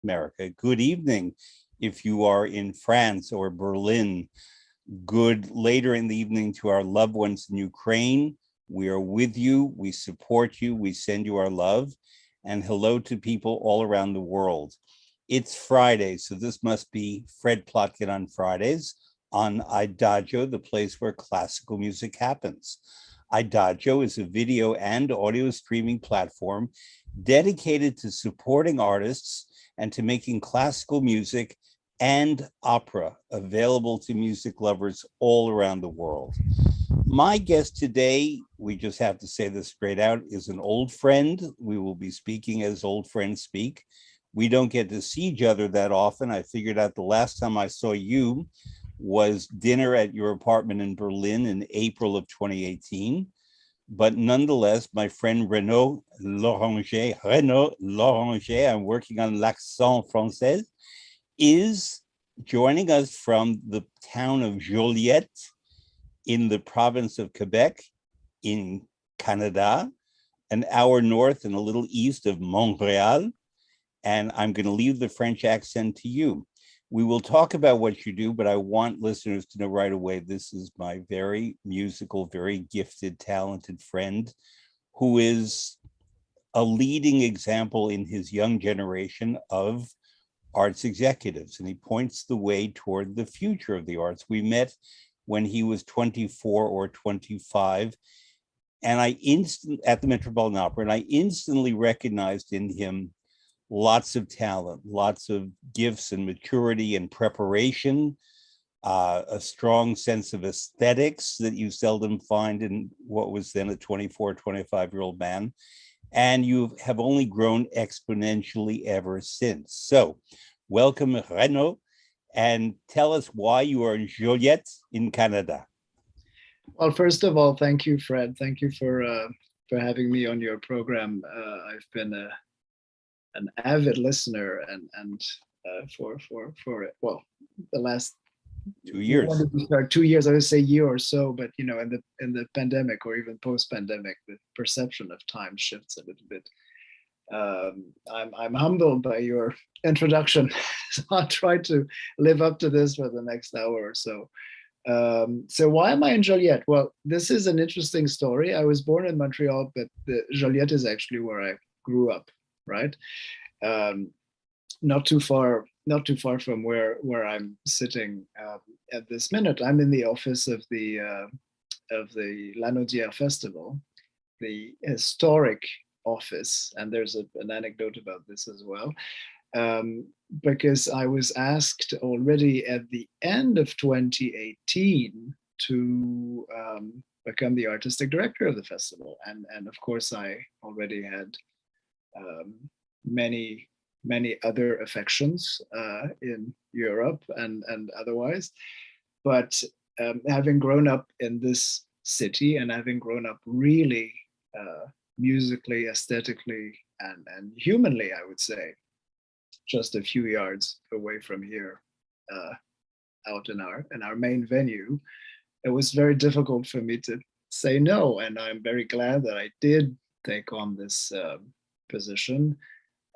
America. Good evening if you are in France or Berlin. Good later in the evening to our loved ones in Ukraine. We are with you. We support you. We send you our love. And hello to people all around the world. It's Friday, so this must be Fred Plotkin on Fridays on Idagio, the place where classical music happens. Idagio is a video and audio streaming platform dedicated to supporting artists and to making classical music and opera available to music lovers all around the world. My guest today, we just have to say this straight out, is an old friend. We will be speaking as old friends speak. We don't get to see each other that often. I figured out the last time I saw you was dinner at your apartment in Berlin in April of 2018. But nonetheless, my friend Renaud Loranger, I'm working on l'accent français, is joining us from the town of Joliette in the province of Quebec in Canada, an hour north and a little east of Montreal. And I'm going to leave the French accent to you. We will talk about what you do, but I want listeners to know right away, this is my very musical, very gifted, talented friend who is a leading example in his young generation of arts executives, and he points the way toward the future of the arts. We met when he was 24 or 25, and at the Metropolitan Opera, and I instantly recognized in him lots of talent, lots of gifts and maturity and preparation, a strong sense of aesthetics that you seldom find in what was then a 24, 25-year-old man. And you have only grown exponentially ever since. So welcome, Renaud, and tell us why you are in Joliette in Canada. Well, first of all, thank you, Fred. Thank you for having me on your program. I've been an avid listener and for the last 2 years. 2 years, I would say year or so, but in the pandemic or even post-pandemic, the perception of time shifts a little bit. I'm humbled by your introduction. So I'll try to live up to this for the next hour or so. So why am I in Joliette? Well, this is an interesting story. I was born in Montreal, but Joliette is actually where I grew up. Right, not too far from where I'm sitting at this minute. I'm in the office of the Lanaudiere Festival, the historic office, and there's an anecdote about this as well, because I was asked already at the end of 2018 to become the artistic director of the festival, and of course I already had many other affections in Europe and otherwise, but having grown up in this city and having grown up really musically, aesthetically, and humanly, I would say, just a few yards away from here, out in our main venue, it was very difficult for me to say no, and I'm very glad that I did take on this position.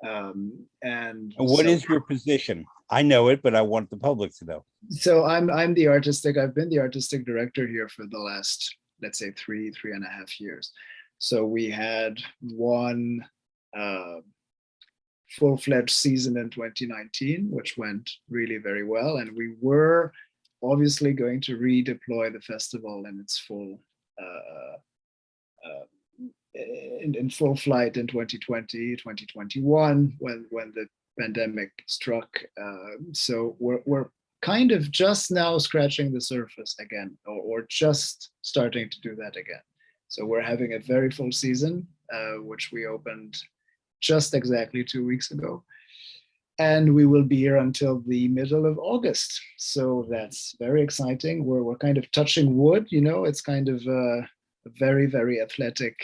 And what is your position? I know it, but I want the public to know. So I've been the artistic director here for the last, let's say, three and a half years. So we had one full-fledged season in 2019, which went really very well, and we were obviously going to redeploy the festival in its full in full flight in 2020, 2021, when the pandemic struck. So we're kind of just now scratching the surface again, or just starting to do that again. So we're having a very full season, which we opened just exactly 2 weeks ago. And we will be here until the middle of August. So that's very exciting. We're kind of touching wood, it's kind of a very, very athletic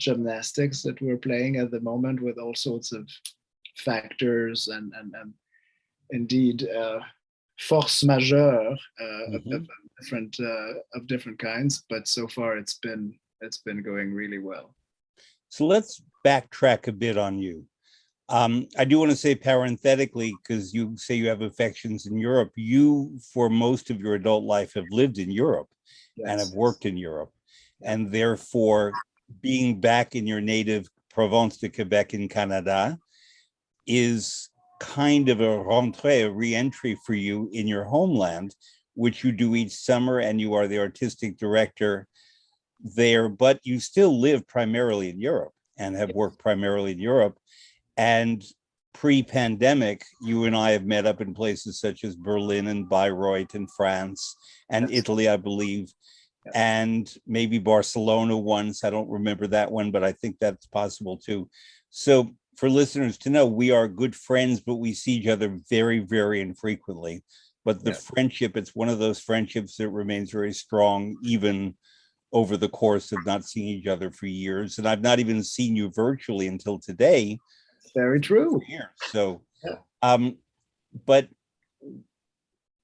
gymnastics that we're playing at the moment, with all sorts of factors and indeed force majeure of different kinds. But so far it's been going really well. So let's backtrack a bit on you. I do want to say parenthetically, because you say you have affections in Europe, you, for most of your adult life, have lived in Europe and have Yes. worked in Europe. Yeah. And therefore, being back in your native Province de Quebec in Canada is kind of a rentrée, a re-entry for you in your homeland, which you do each summer, and you are the artistic director there, but you still live primarily in Europe and have worked primarily in Europe. And pre-pandemic, you and I have met up in places such as Berlin and Bayreuth in France and Yes. Italy, I believe, Yes. and maybe Barcelona once. I don't remember that one, but I think that's possible too. So for listeners to know, we are good friends, but we see each other very, very infrequently. But the Yes. friendship, it's one of those friendships that remains very strong, even over the course of not seeing each other for years. And I've not even seen you virtually until today. Very true. Here. So, Yeah. but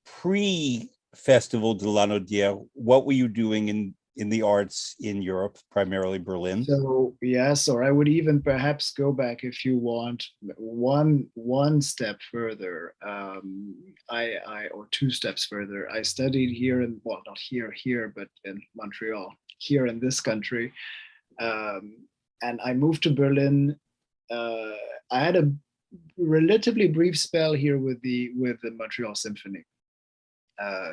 pre-Festival de Lanaudiere, what were you doing in the arts in Europe, primarily Berlin? So yes, or I would even perhaps go back, if you want, one step further. I or two steps further. I studied here in, well, not here, but in Montreal, here in this country, and I moved to Berlin. I had a relatively brief spell here with the Montreal Symphony.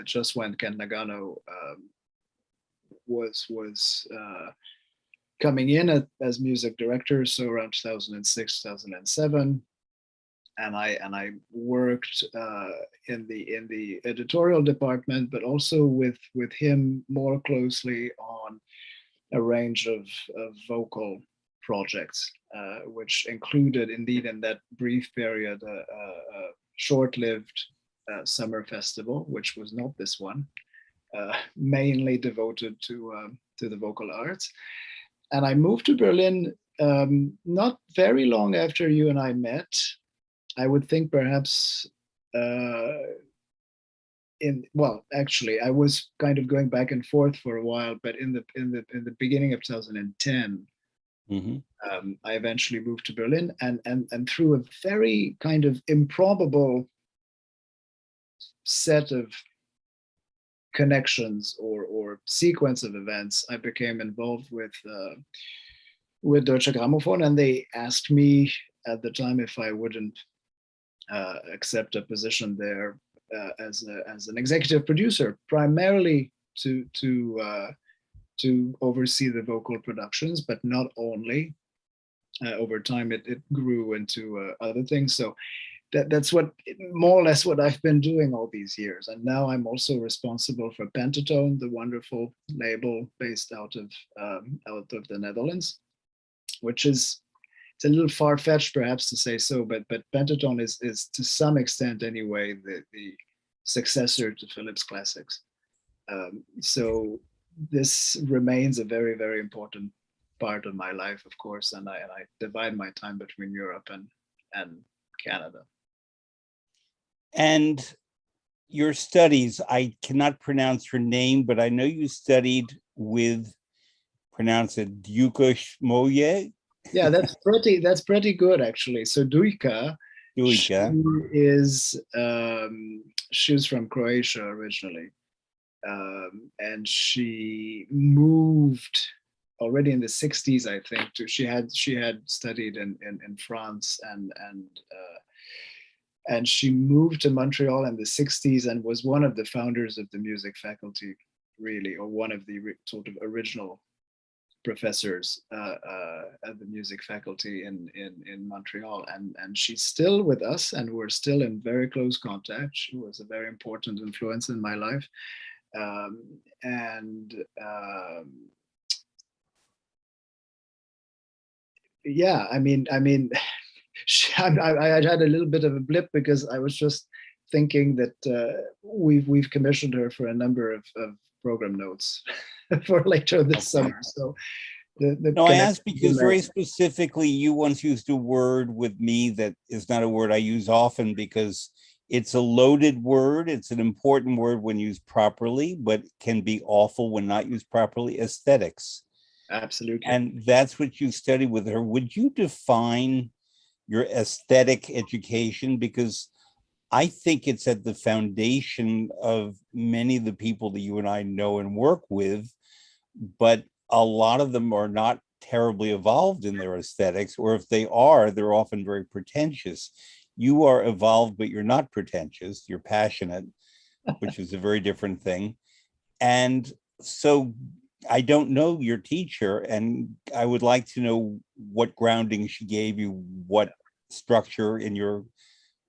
Just when Ken Nagano was coming in as music director, so around 2006, 2007, and I worked in the editorial department, but also with him more closely on a range of vocal projects, which included, indeed, in that brief period, a short-lived summer festival, which was not this one, mainly devoted to the vocal arts. And I moved to Berlin not very long after you and I met. I would think perhaps well, actually, I was kind of going back and forth for a while, but in the beginning of 2010, I eventually moved to Berlin, and through a very kind of improbable set of connections or sequence of events, I became involved with Deutsche Grammophon, and they asked me at the time if I wouldn't accept a position there as an executive producer, primarily to oversee the vocal productions, but not only. Over time, it grew into other things. So that's what more or less what I've been doing all these years. And now I'm also responsible for Pentatone, the wonderful label based out of the Netherlands, which is, it's a little far-fetched perhaps to say so, but Pentatone is to some extent anyway the successor to Philips Classics. So this remains a very, very important part of my life, of course, and I divide my time between Europe and Canada. And your studies, I cannot pronounce her name, but I know you studied with, pronounce it, Duka Moye. Yeah, that's pretty good actually. So Duika, she is she's from Croatia originally, and she moved already in the 60s, I think. She had studied in France, and she moved to Montreal in the 60s and was one of the founders of the music faculty, really, or one of the sort of original professors at the music faculty in Montreal, and she's still with us, and we're still in very close contact. She was a very important influence in my life, yeah, I mean, I had a little bit of a blip because I was just thinking that we've commissioned her for a number of program notes for later this summer. So no, I asked because very specifically, you once used a word with me that is not a word I use often because it's a loaded word. It's an important word when used properly, but can be awful when not used properly. Aesthetics. Absolutely. And that's what you study with her. Would you define your aesthetic education? Because I think it's at the foundation of many of the people that you and I know and work with, but a lot of them are not terribly evolved in their aesthetics, or if they are, they're often very pretentious. You are evolved, but you're not pretentious. You're passionate, which is a very different thing. And so I don't know your teacher, and I would like to know what grounding she gave you, what structure in your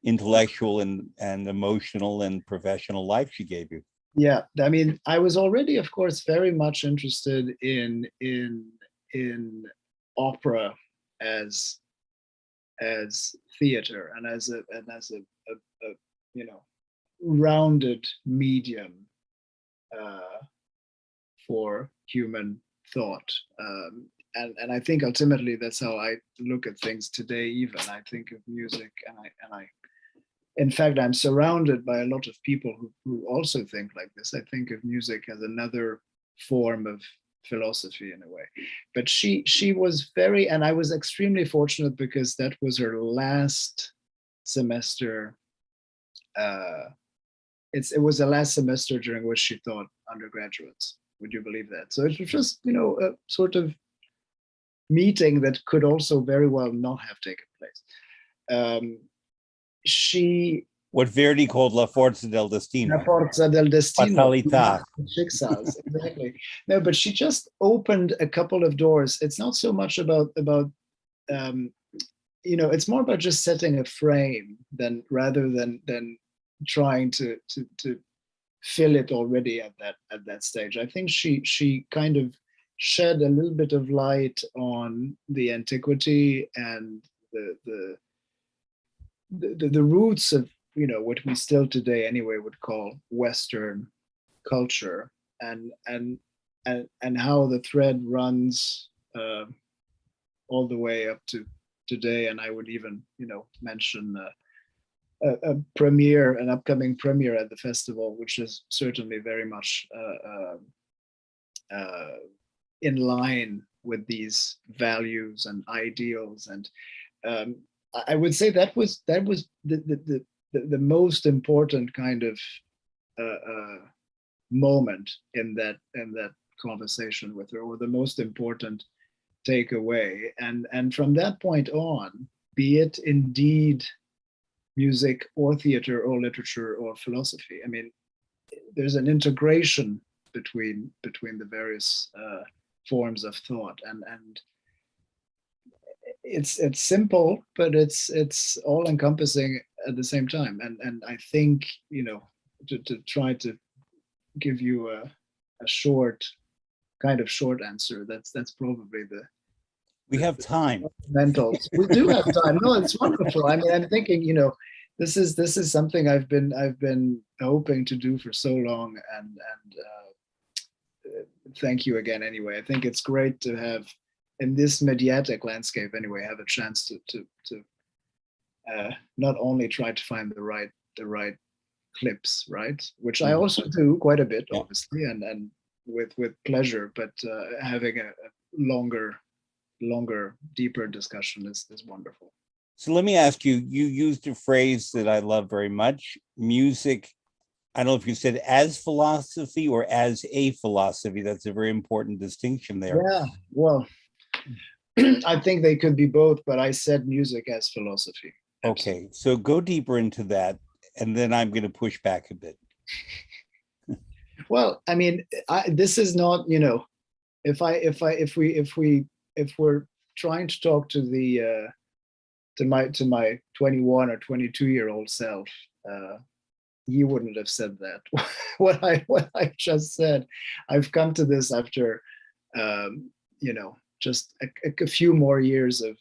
intellectual and emotional and professional life she gave you. Yeah, I mean, I was already, of course, very much interested in opera as theater and as a you know, rounded medium for human thought. And I think ultimately that's how I look at things today. Even I think of music, and I in fact, I'm surrounded by a lot of people who also think like this. I think of music as another form of philosophy in a way. But she was very, and I was extremely fortunate because that was her last semester. It was the last semester during which she taught undergraduates. Would you believe that? So it was just, you know, a sort of meeting that could also very well not have taken place. She What Verdi called La Forza del Destino. La Forza del Destino. Fatalità. Schicksals, exactly. No, but she just opened a couple of doors. It's not so much about you know, it's more about just setting a frame than rather than trying to fill it already at that stage. I think she kind of shed a little bit of light on the antiquity and the roots of, you know, what we still today anyway would call Western culture, and how the thread runs all the way up to today. And I would even, you know, mention a premiere, an upcoming premiere at the festival, which is certainly very much in line with these values and ideals. And I would say that was the most important kind of moment in that conversation with her, or the most important takeaway. And from that point on, be it indeed music or theater or literature or philosophy, I mean, there's an integration between the various forms of thought, and it's simple, but it's all encompassing at the same time. And I think, you know, to try to give you a short answer, that's probably we have time. Fundamentals. We do have time. No, it's wonderful. I mean, I'm thinking, you know, this is something I've been hoping to do for so long, and thank you again anyway. I think it's great to have, in this mediatic landscape anyway, have a chance to not only try to find the right clips, right, which I also do quite a bit, obviously, and with pleasure, but having a longer, deeper discussion is wonderful. So let me ask you, you used a phrase that I love very much, music. I don't know if you said as philosophy or as a philosophy. That's a very important distinction there. Yeah, well, I think they could be both, but I said music as philosophy. Absolutely. Okay, so go deeper into that, and then I'm going to push back a bit. Well, I mean, this is not, you know, if we're trying to talk to the to my 21 or 22-year-old self, he wouldn't have said that. what I just said, I've come to this after, you know, just a few more years of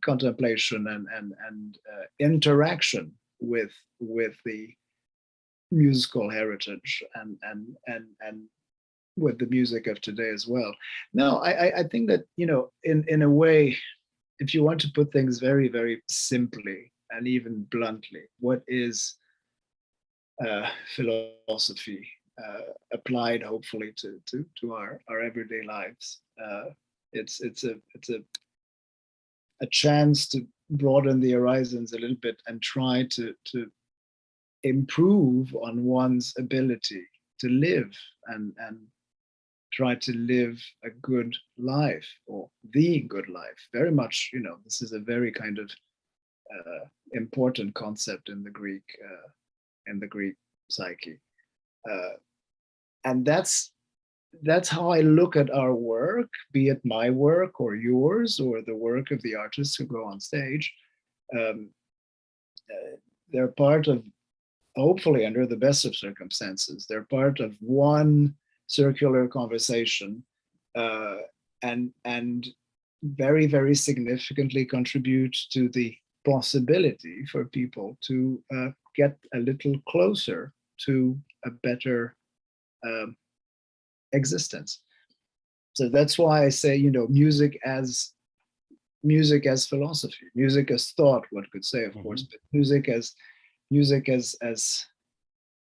contemplation and interaction with the musical heritage and with the music of today as well. No, I think that, you know, in a way, if you want to put things very, very simply and even bluntly, what is philosophy applied hopefully to our everyday lives? It's a chance to broaden the horizons a little bit and try to improve on one's ability to live and try to live a good life, or the good life. Very much, this is a very kind of important concept in the Greek psyche, and that's how I look at our work, be it my work or yours or the work of the artists who go on stage. They're part of, hopefully under the best of circumstances, they're part of one circular conversation, and very, very significantly contribute to the possibility for people to get a little closer to a better existence. So that's why I say, music as philosophy, music as thought, one could say, of course, but music as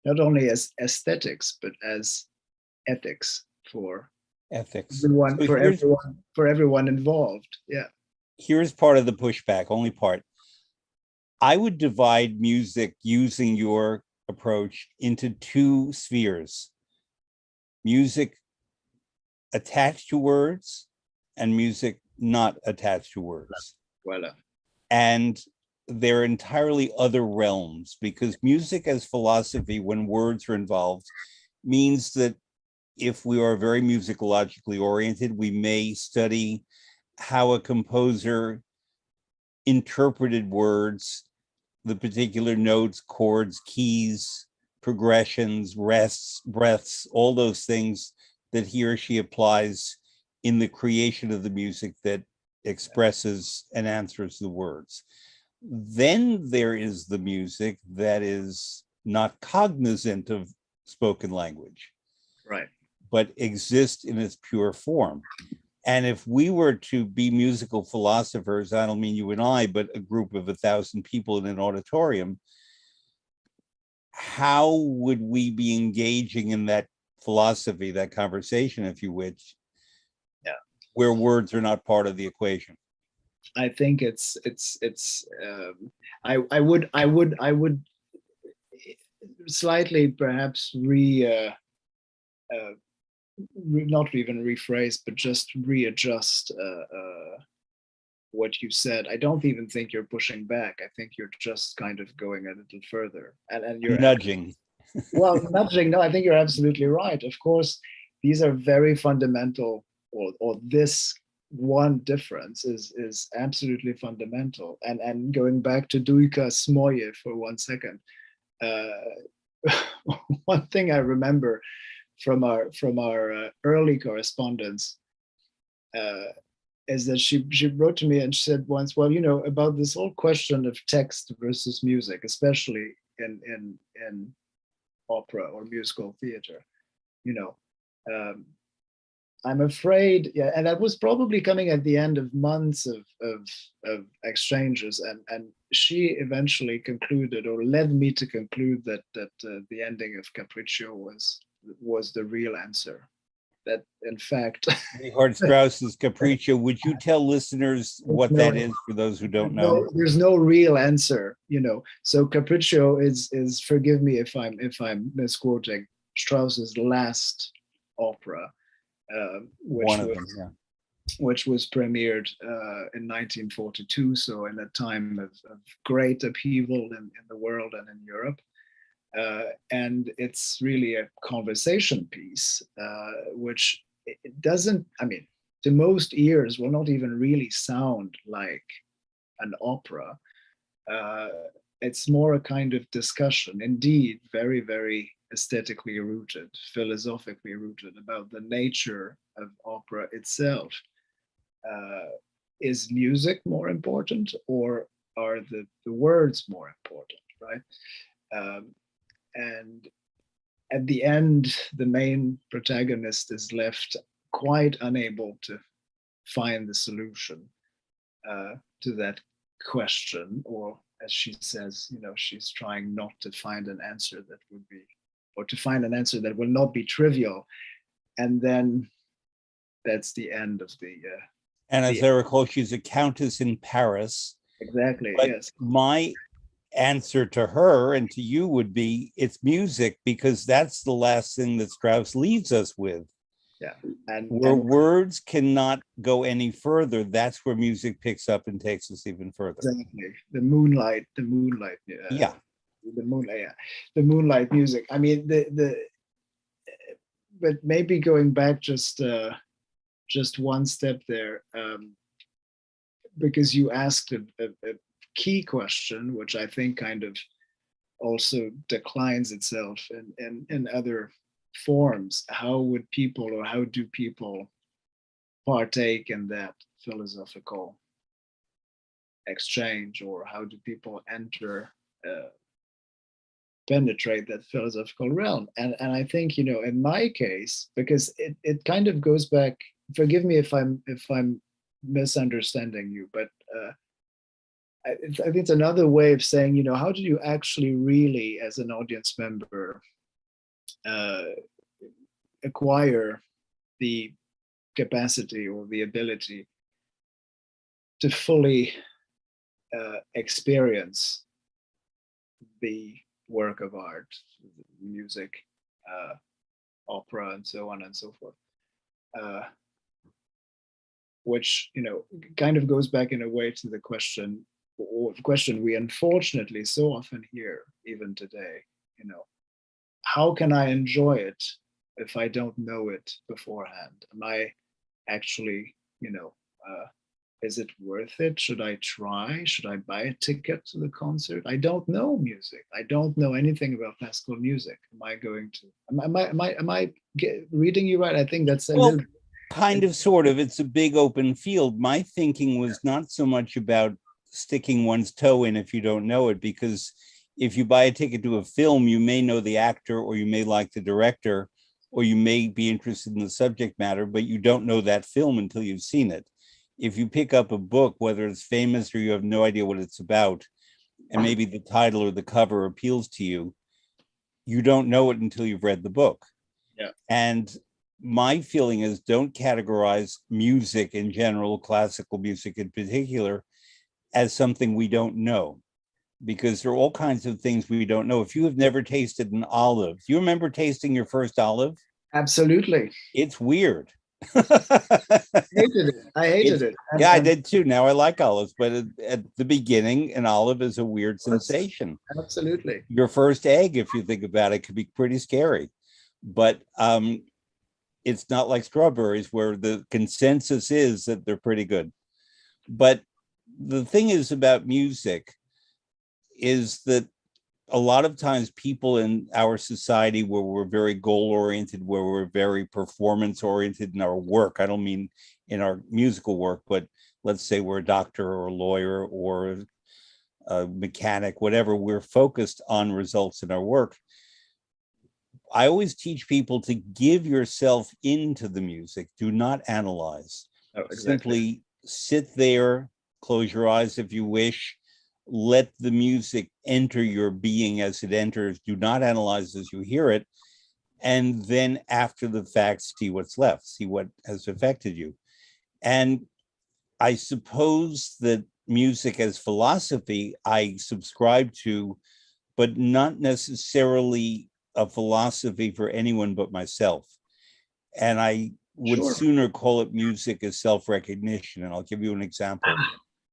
not only as aesthetics, but as ethics for Ethics. everyone, So for everyone involved. Yeah. Here's part of the pushback, only part. I would divide music, using your approach, into two spheres: music attached to words and music not attached to words. Voila. And they're entirely other realms, because music as philosophy, when words are involved, means that if we are very musicologically oriented, we may study how a composer interpreted words, the particular notes, chords, keys, progressions, rests, breaths, all those things that he or she applies in the creation of the music that expresses and answers the words. Then there is the music that is not cognizant of spoken language, right, but exists in its pure form. And if we were to be musical philosophers, I don't mean you and I, but a group of 1,000 people in an auditorium, how would we be engaging in that philosophy, that conversation, if you wish, where words are not part of the equation? I think I would slightly perhaps not even rephrase, but just readjust what you said. I don't even think you're pushing back. I think you're just kind of going a little further, and you're nudging. Well, nudging. No, I think you're absolutely right. Of course, these are very fundamental, or this one difference is absolutely fundamental. And going back to Dujka Smoje for 1 second, one thing I remember from our early correspondence is that she wrote to me and she said once, well, about this whole question of text versus music, especially in opera or musical theater, I'm afraid, and that was probably coming at the end of months of exchanges, and she eventually concluded, or led me to conclude, that the ending of Capriccio was the real answer. That, in fact, Richard Strauss's Capriccio. Would you tell listeners what that is for those who don't know? There's no real answer, So Capriccio is, forgive me if I'm misquoting, Strauss's last opera, which was premiered in 1942, so in a time of great upheaval in the world and in Europe. And it's really a conversation piece, which it doesn't, to most ears, will not even really sound like an opera. It's more a kind of discussion, indeed, very, very aesthetically rooted, philosophically rooted, about the nature of opera itself. Is music more important, or are the words more important, right? And at the end, the main protagonist is left quite unable to find the solution to that question, or as she says, she's trying not to find an answer that would be, or to find an answer that will not be trivial. And then that's the end of the. And as I recall, she's a countess in Paris. Exactly. But Yes. my answer to her and to you would be it's music, because that's the last thing that Strauss leaves us with. Yeah. Where words cannot go any further, that's where music picks up and takes us even further. Exactly. The moonlight. Yeah. The moonlight. Yeah. The moonlight music. I mean, but maybe going back just one step there, because you asked a key question, which I think kind of also declines itself in other forms. How would people, or how do people partake in that philosophical exchange, or how do people enter, penetrate that philosophical realm? And I think, in my case, because it kind of goes back, forgive me if I'm misunderstanding you, but I think it's another way of saying, how do you actually really, as an audience member, uh, acquire the capacity or the ability to fully experience the work of art, music, uh, opera, and so on and so forth. Uh, which kind of goes back in a way to the question, or the question we unfortunately so often hear even today. How can I enjoy it if I don't know it beforehand? Am I actually, is it worth it? Should I try? Should I buy a ticket to the concert? I don't know music. I don't know anything about classical music. Am I going to? Am I reading you right? I think that's a Well, little. kind of, sort of. It's a big open field. My thinking was not so much about sticking one's toe in if you don't know it, because if you buy a ticket to a film, you may know the actor, or you may like the director, or you may be interested in the subject matter, but you don't know that film until you've seen it. If you pick up a book, whether it's famous or you have no idea what it's about, and maybe the title or the cover appeals to you, you don't know it until you've read the book. Yeah. And my feeling is, don't categorize music in general, classical music in particular, as something we don't know, because there are all kinds of things we don't know. If you have never tasted an olive, do you remember tasting your first olive? Absolutely. It's weird. Hated it. I hated it. Yeah, I did too. Now I like olives, but at the beginning, an olive is a weird Yes, sensation. absolutely. Your first egg, if you think about it, could be pretty scary. But it's not like strawberries, where the consensus is that they're pretty good. But the thing is about music is that a lot of times people in our society, where we're very goal oriented, where we're very performance oriented in our work, I don't mean in our musical work, but let's say we're a doctor or a lawyer or a mechanic, whatever, we're focused on results in our work. I always teach people to give yourself into the music. Do not analyze. Oh, exactly. Simply sit there, close your eyes if you wish, let the music enter your being as it enters. Do not analyze as you hear it. And then after the fact, see what's left, see what has affected you. And I suppose that music as philosophy, I subscribe to, but not necessarily a philosophy for anyone but myself. And I would Sure. sooner call it music as self-recognition. And I'll give you an example.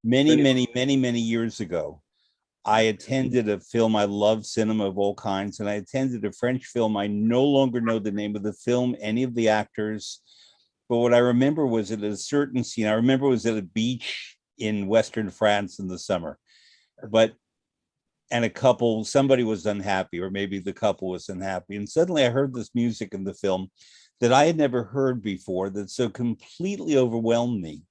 Many, Brilliant. many, many, many years ago, I attended a film. I love cinema of all kinds. And I attended a French film. I no longer know the name of the film, any of the actors. But what I remember was at a certain scene, I remember it was at a beach in Western France in the summer. But and a couple, somebody was unhappy, or maybe the couple was unhappy. And suddenly I heard this music in the film that I had never heard before, that so completely overwhelmed me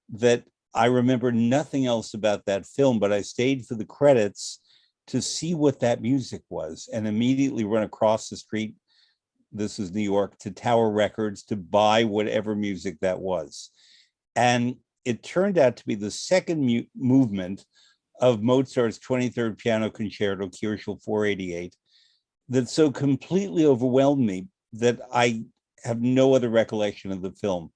that I remember nothing else about that film, but I stayed for the credits to see what that music was, and immediately run across the street, this is New York, to Tower Records to buy whatever music that was. And it turned out to be the second movement of Mozart's 23rd Piano Concerto, Kirchel 488, that so completely overwhelmed me that I have no other recollection of the film.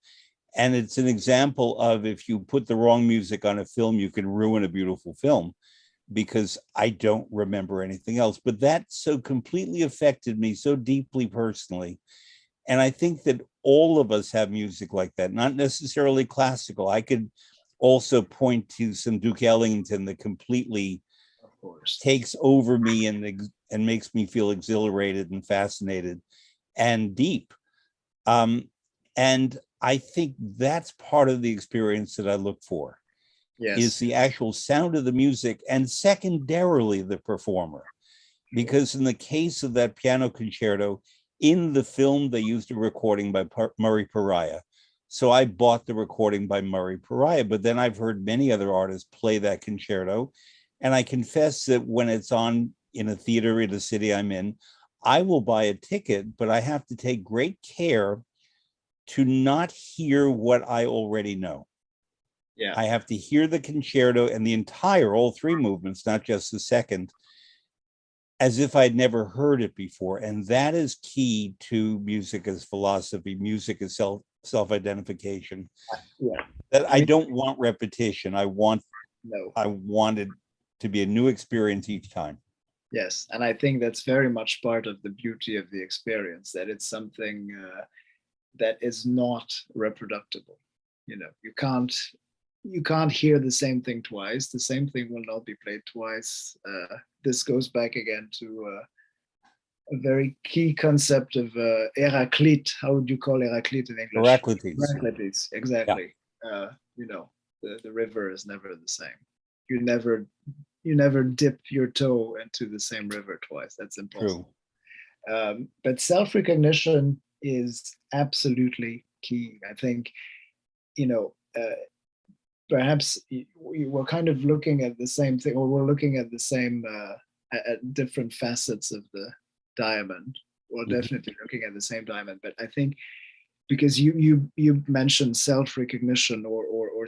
And it's an example of, if you put the wrong music on a film, you can ruin a beautiful film, because I don't remember anything else. But that so completely affected me so deeply personally. And I think that all of us have music like that, not necessarily classical. I could also point to some Duke Ellington that completely Of course. takes over me and makes me feel exhilarated and fascinated and deep. And I think that's part of the experience that I look for, is Yes. the actual sound of the music, and secondarily the performer. Because in the case of that piano concerto, in the film, they used a recording by Murray Pariah. So I bought the recording by Murray Pariah, but then I've heard many other artists play that concerto. And I confess that when it's on in a theater in the city I'm in, I will buy a ticket, but I have to take great care to not hear what I already know. Yeah. I have to hear the concerto and the entire, all three movements, not just the second, as if I'd never heard it before. And that is key to music as philosophy, music as self-identification. Yeah. That I don't want repetition. I want it to be a new experience each time. Yes, and I think that's very much part of the beauty of the experience, that it's something that is not reproducible. You can't hear the same thing twice. The same thing will not be played twice. This goes back again to a very key concept of Heraclite. How would you call Heraclite in English? Heraclitus, exactly. Yeah. The river is never the same. You never dip your toe into the same river twice. That's impossible. But self-recognition is absolutely key. I think, perhaps we're kind of looking at the same thing, or we're looking at the same, at different facets of the diamond. We're definitely looking at the same diamond, but I think because you mentioned self-recognition or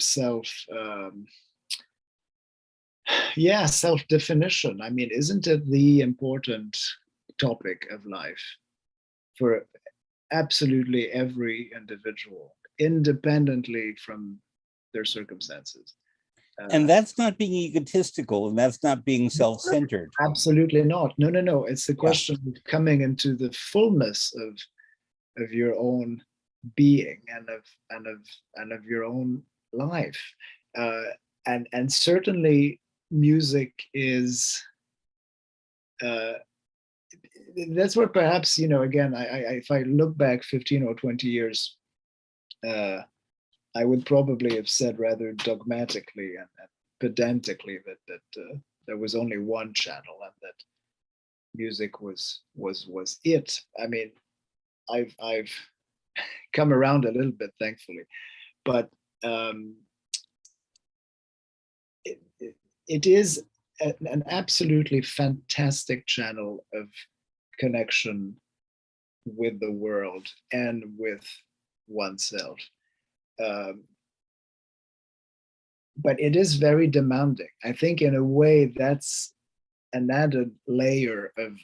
self-definition. I mean, isn't it the important topic of life for absolutely every individual, independently from their circumstances? And that's not being egotistical, and that's not being self-centered. Absolutely not. No. It's the question of coming into the fullness of your own being and of your own life. And certainly music is that's where perhaps, again, if I look back 15 or 20 years, I would probably have said rather dogmatically and pedantically that there was only one channel and that music was it. I mean, I've come around a little bit, thankfully, but it is an absolutely fantastic channel of connection with the world and with oneself. But it is very demanding. I think in a way that's an added layer of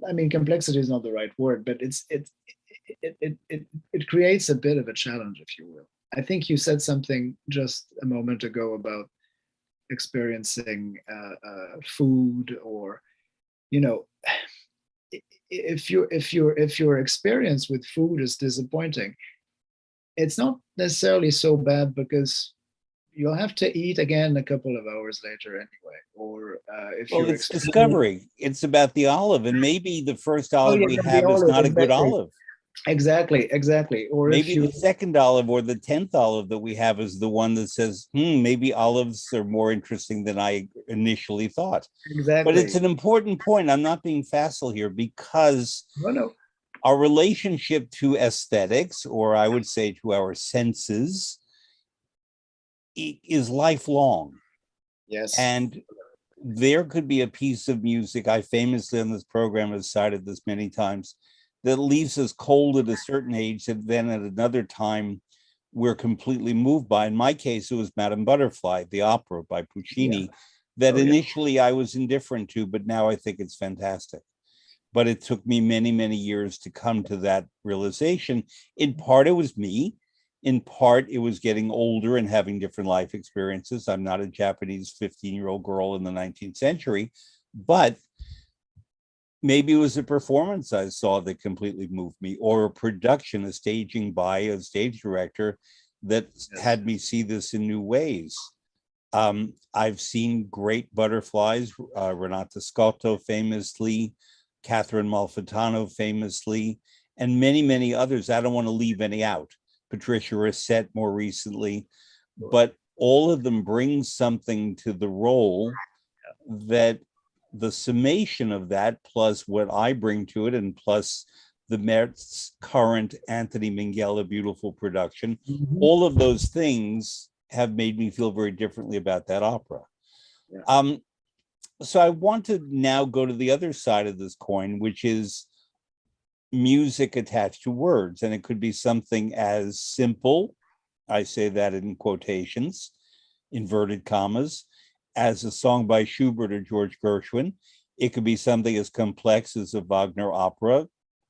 I mean, complexity is not the right word, but it creates a bit of a challenge, if you will. I think you said something just a moment ago about experiencing food, or if your experience with food is disappointing, it's not necessarily so bad, because you'll have to eat again a couple of hours later anyway. Or it's discovery. It's about the olive, and maybe the first olive we have is not a good olive. Exactly. Or maybe the second olive or the 10th olive that we have is the one that says, maybe olives are more interesting than I initially thought. Exactly. But it's an important point. I'm not being facile here, because our relationship to aesthetics, or I would say to our senses, is lifelong. Yes. And there could be a piece of music, I famously on this program have cited this many times, that leaves us cold at a certain age, and then at another time we're completely moved by. In my case, it was Madame Butterfly, the opera by Puccini, that initially I was indifferent to, but now I think it's fantastic. But it took me many, many years to come to that realization. In part, it was me. In part, it was getting older and having different life experiences. I'm not a Japanese 15-year-old girl in the 19th century, but maybe it was a performance I saw that completely moved me, or a production, a staging by a stage director that had me see this in new ways. I've seen great butterflies, Renata Scotto famously, Catherine Malfitano famously, and many, many others. I don't want to leave any out. Patricia Rissette more recently, but all of them bring something to the role that the summation of that, plus what I bring to it, and plus the Mert's current Anthony Minghella beautiful production, all of those things have made me feel very differently about that opera. Yeah. So I want to now go to the other side of this coin, which is music attached to words. And it could be something as simple, I say that in quotations, inverted commas, as a song by Schubert or George Gershwin. It could be something as complex as a Wagner opera.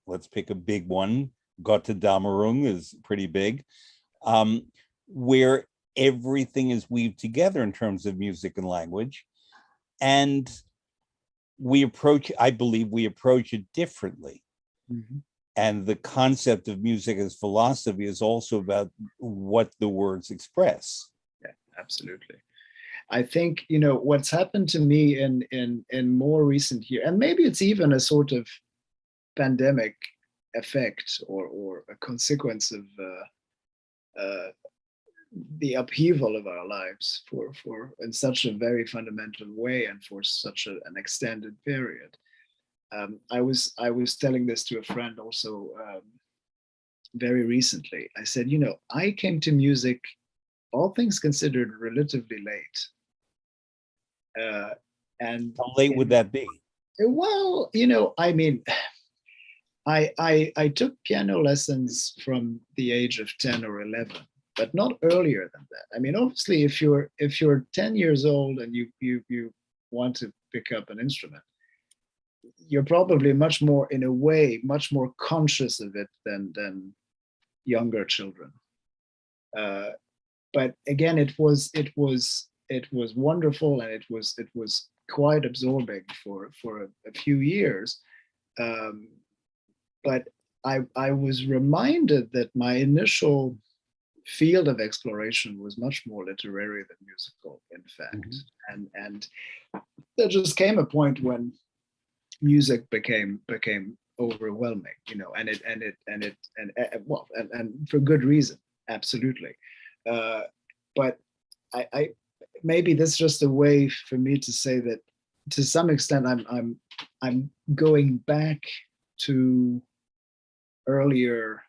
Let's pick a big one. Gotterdammerung is pretty big, where everything is weaved together in terms of music and language. And I believe we approach it differently. Mm-hmm. And the concept of music as philosophy is also about what the words express. Yeah, absolutely. I think, what's happened to me in more recent years, and maybe it's even a sort of pandemic effect or a consequence of the upheaval of our lives for in such a very fundamental way and for such an extended period. I was telling this to a friend also very recently. I said, I came to music, all things considered, relatively late. And how late would that be? Well, I mean, I took piano lessons from the age of 10 or 11, but not earlier than that. I mean, obviously, if you're 10 years old and you want to pick up an instrument, you're probably much more conscious of it than younger children. But again, it was wonderful, and it was quite absorbing for a few years. But I was reminded that my initial field of exploration was much more literary than musical, in fact. Mm-hmm. And there just came a point when music became overwhelming, and for good reason, absolutely. But I maybe that's just a way for me to say that to some extent I'm going back to earlier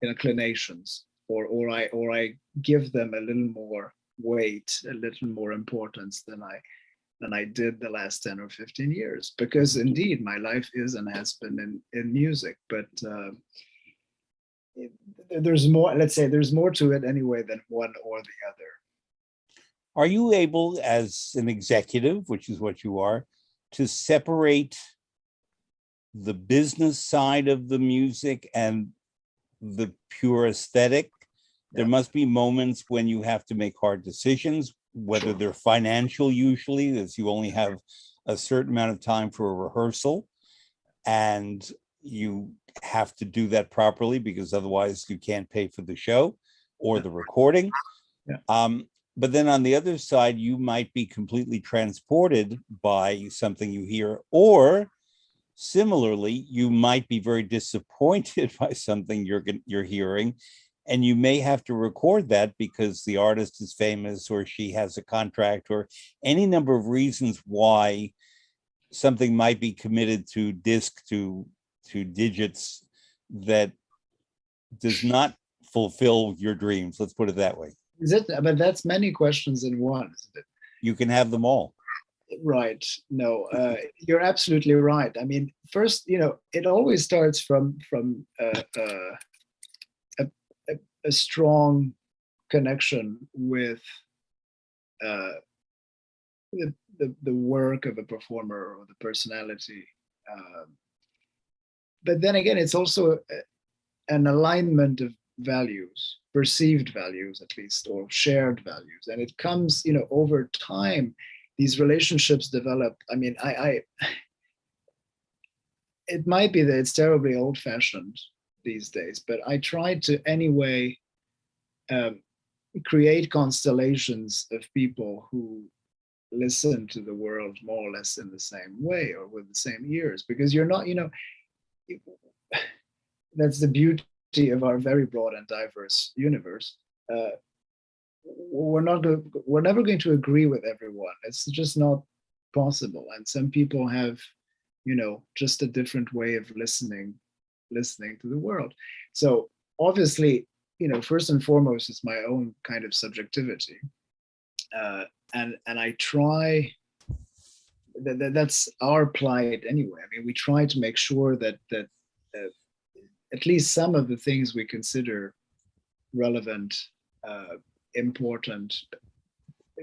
inclinations, or I give them a little more weight, a little more importance than I did the last 10 or 15 years, because indeed my life is and has been in music, but there's more, let's say there's more to it anyway than one or the other. Are you able, as an executive, which is what you are, to separate the business side of the music and the pure aesthetic? There must be moments when you have to make hard decisions, whether they're financial, usually, as you only have a certain amount of time for a rehearsal, and you have to do that properly because otherwise you can't pay for the show or the recording. But then on the other side, you might be completely transported by something you hear, or similarly, you might be very disappointed by something you're hearing, and you may have to record that because the artist is famous, or she has a contract, or any number of reasons why something might be committed to disc, to digits, that does not fulfill your dreams. Let's put it that way. Is it? But that's many questions in one, isn't it? You can have them all. Right. No, you're absolutely right. I mean, first, it always starts from a strong connection with the work of a performer or the personality. But then again, it's also an alignment of values, perceived values at least, or shared values. And it comes, over time, these relationships develop. I mean, it might be that it's terribly old-fashioned these days, but I try to anyway create constellations of people who listen to the world more or less in the same way or with the same ears, because you're not, that's the beauty of our very broad and diverse universe. We're never going to agree with everyone. It's just not possible. And some people have, just a different way of listening to the world. So obviously, first and foremost, it's my own kind of subjectivity. And I try, that's our plight anyway. I mean, we try to make sure that at least some of the things we consider relevant, important,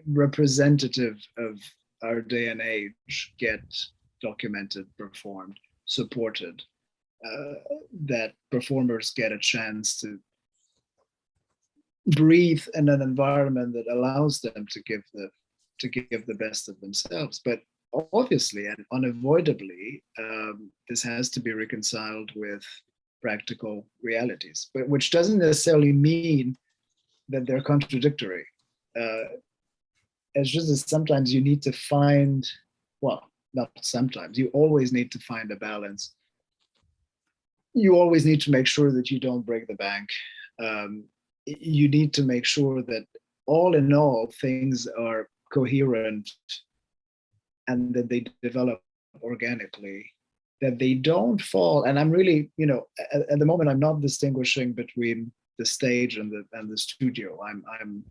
representative of our day and age get documented, performed, supported, that performers get a chance to breathe in an environment that allows them to give the best of themselves. But obviously and unavoidably, this has to be reconciled with practical realities, but which doesn't necessarily mean that they're contradictory. It's just that sometimes you need to find, well, not sometimes, you always need to find a balance. You always need to make sure that you don't break the bank. You need to make sure that all in all, things are coherent and that they develop organically, that they don't fall. And I'm really, at the moment, I'm not distinguishing between the stage and the studio. I'm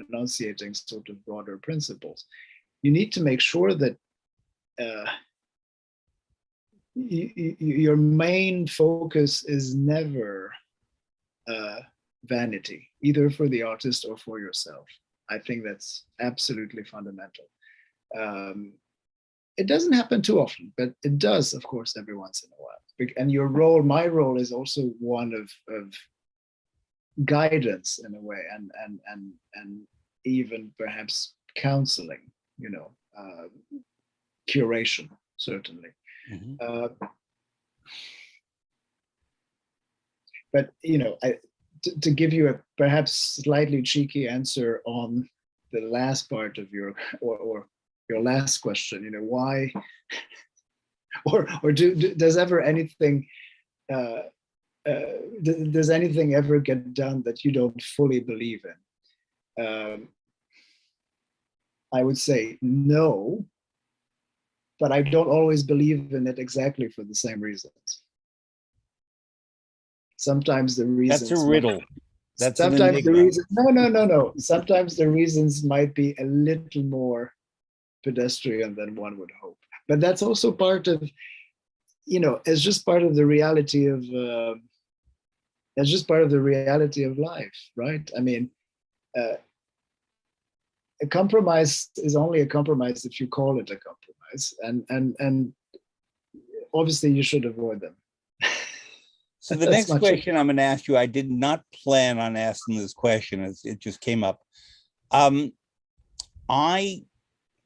enunciating sort of broader principles. You need to make sure that your main focus is never vanity, either for the artist or for yourself. I think that's absolutely fundamental. It doesn't happen too often, but it does, of course, every once in a while. And my role is also one of guidance in a way, and even perhaps counseling, curation, certainly. Mm-hmm. But to give you a perhaps slightly cheeky answer on the last part of your or your last question, why or does ever anything does anything ever get done that you don't fully believe in? I would say no, but I don't always believe in it exactly for the same reasons. Sometimes the reasons. That's a riddle. That's sometimes the reasons. No. Sometimes the reasons might be a little more pedestrian than one would hope. But that's also part of, it's just part of the reality of. It's just part of the reality of life, right? I mean, a compromise is only a compromise if you call it a compromise, and obviously you should avoid them. So the next question I'm going to ask you, I did not plan on asking this question, as it just came up. I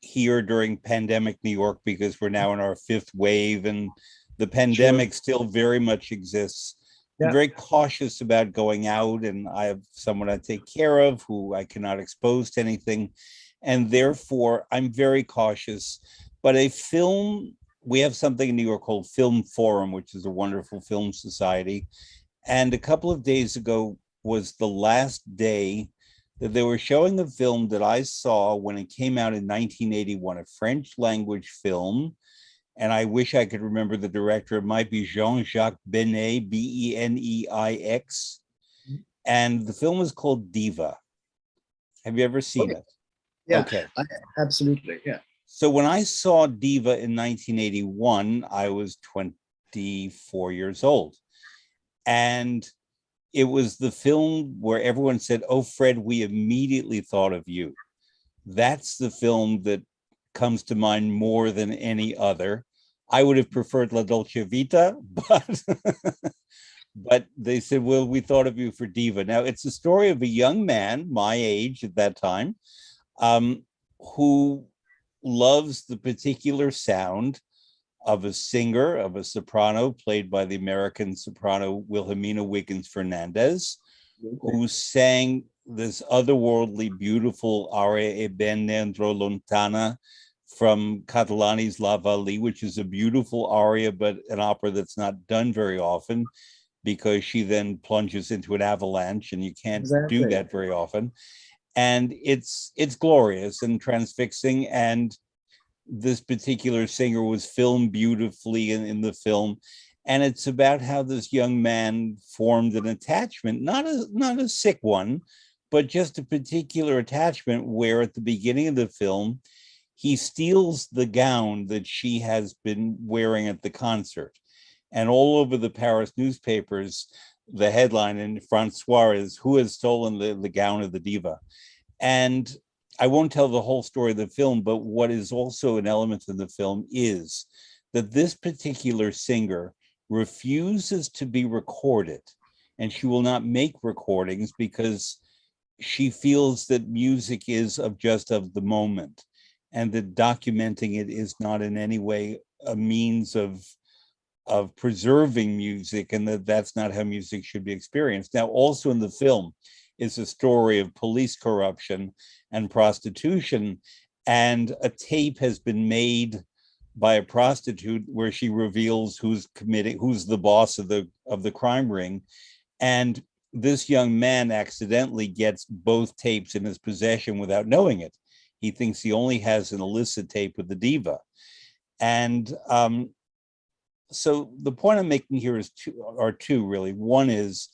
here during pandemic New York, because we're now in our 5th wave and the pandemic still very much exists. Yeah. I'm very cautious about going out, and I have someone I take care of who I cannot expose to anything. And therefore, I'm very cautious. But we have something in New York called Film Forum, which is a wonderful film society. And a couple of days ago was the last day that they were showing a film that I saw when it came out in 1981, a French language film. And I wish I could remember the director. It might be Jean-Jacques Benet, Beneix. And the film is called Diva. Have you ever seen it? Yeah, okay. Absolutely, yeah. So when I saw Diva in 1981, I was 24 years old. And it was the film where everyone said, "Oh, Fred, we immediately thought of you." That's the film that comes to mind more than any other. I would have preferred La Dolce Vita, but they said, well, we thought of you for Diva. Now, it's a story of a young man, my age at that time, um, who loves the particular sound of a singer, of a soprano, played by the American soprano Wilhelmina Wiggins Fernandez, who sang this otherworldly, beautiful aria E ben dentro lontana from Catalani's La Vallée, which is a beautiful aria, but an opera that's not done very often because she then plunges into an avalanche, and you can't do that very often. And it's glorious and transfixing. And this particular singer was filmed beautifully in the film. And it's about how this young man formed an attachment, not a sick one, but just a particular attachment where at the beginning of the film, he steals the gown that she has been wearing at the concert. And all over the Paris newspapers, the headline in Francois is, "Who has stolen the gown of the diva?" And I won't tell the whole story of the film, but what is also an element in the film is that this particular singer refuses to be recorded, and she will not make recordings because she feels that music is just of the moment, and that documenting it is not in any way a means of preserving music, and that's not how music should be experienced. Now, also in the film is a story of police corruption and prostitution, and a tape has been made by a prostitute where she reveals who's the boss of the crime ring. And this young man accidentally gets both tapes in his possession without knowing it. He thinks he only has an illicit tape with the diva. And so the point I'm making here is two really. One is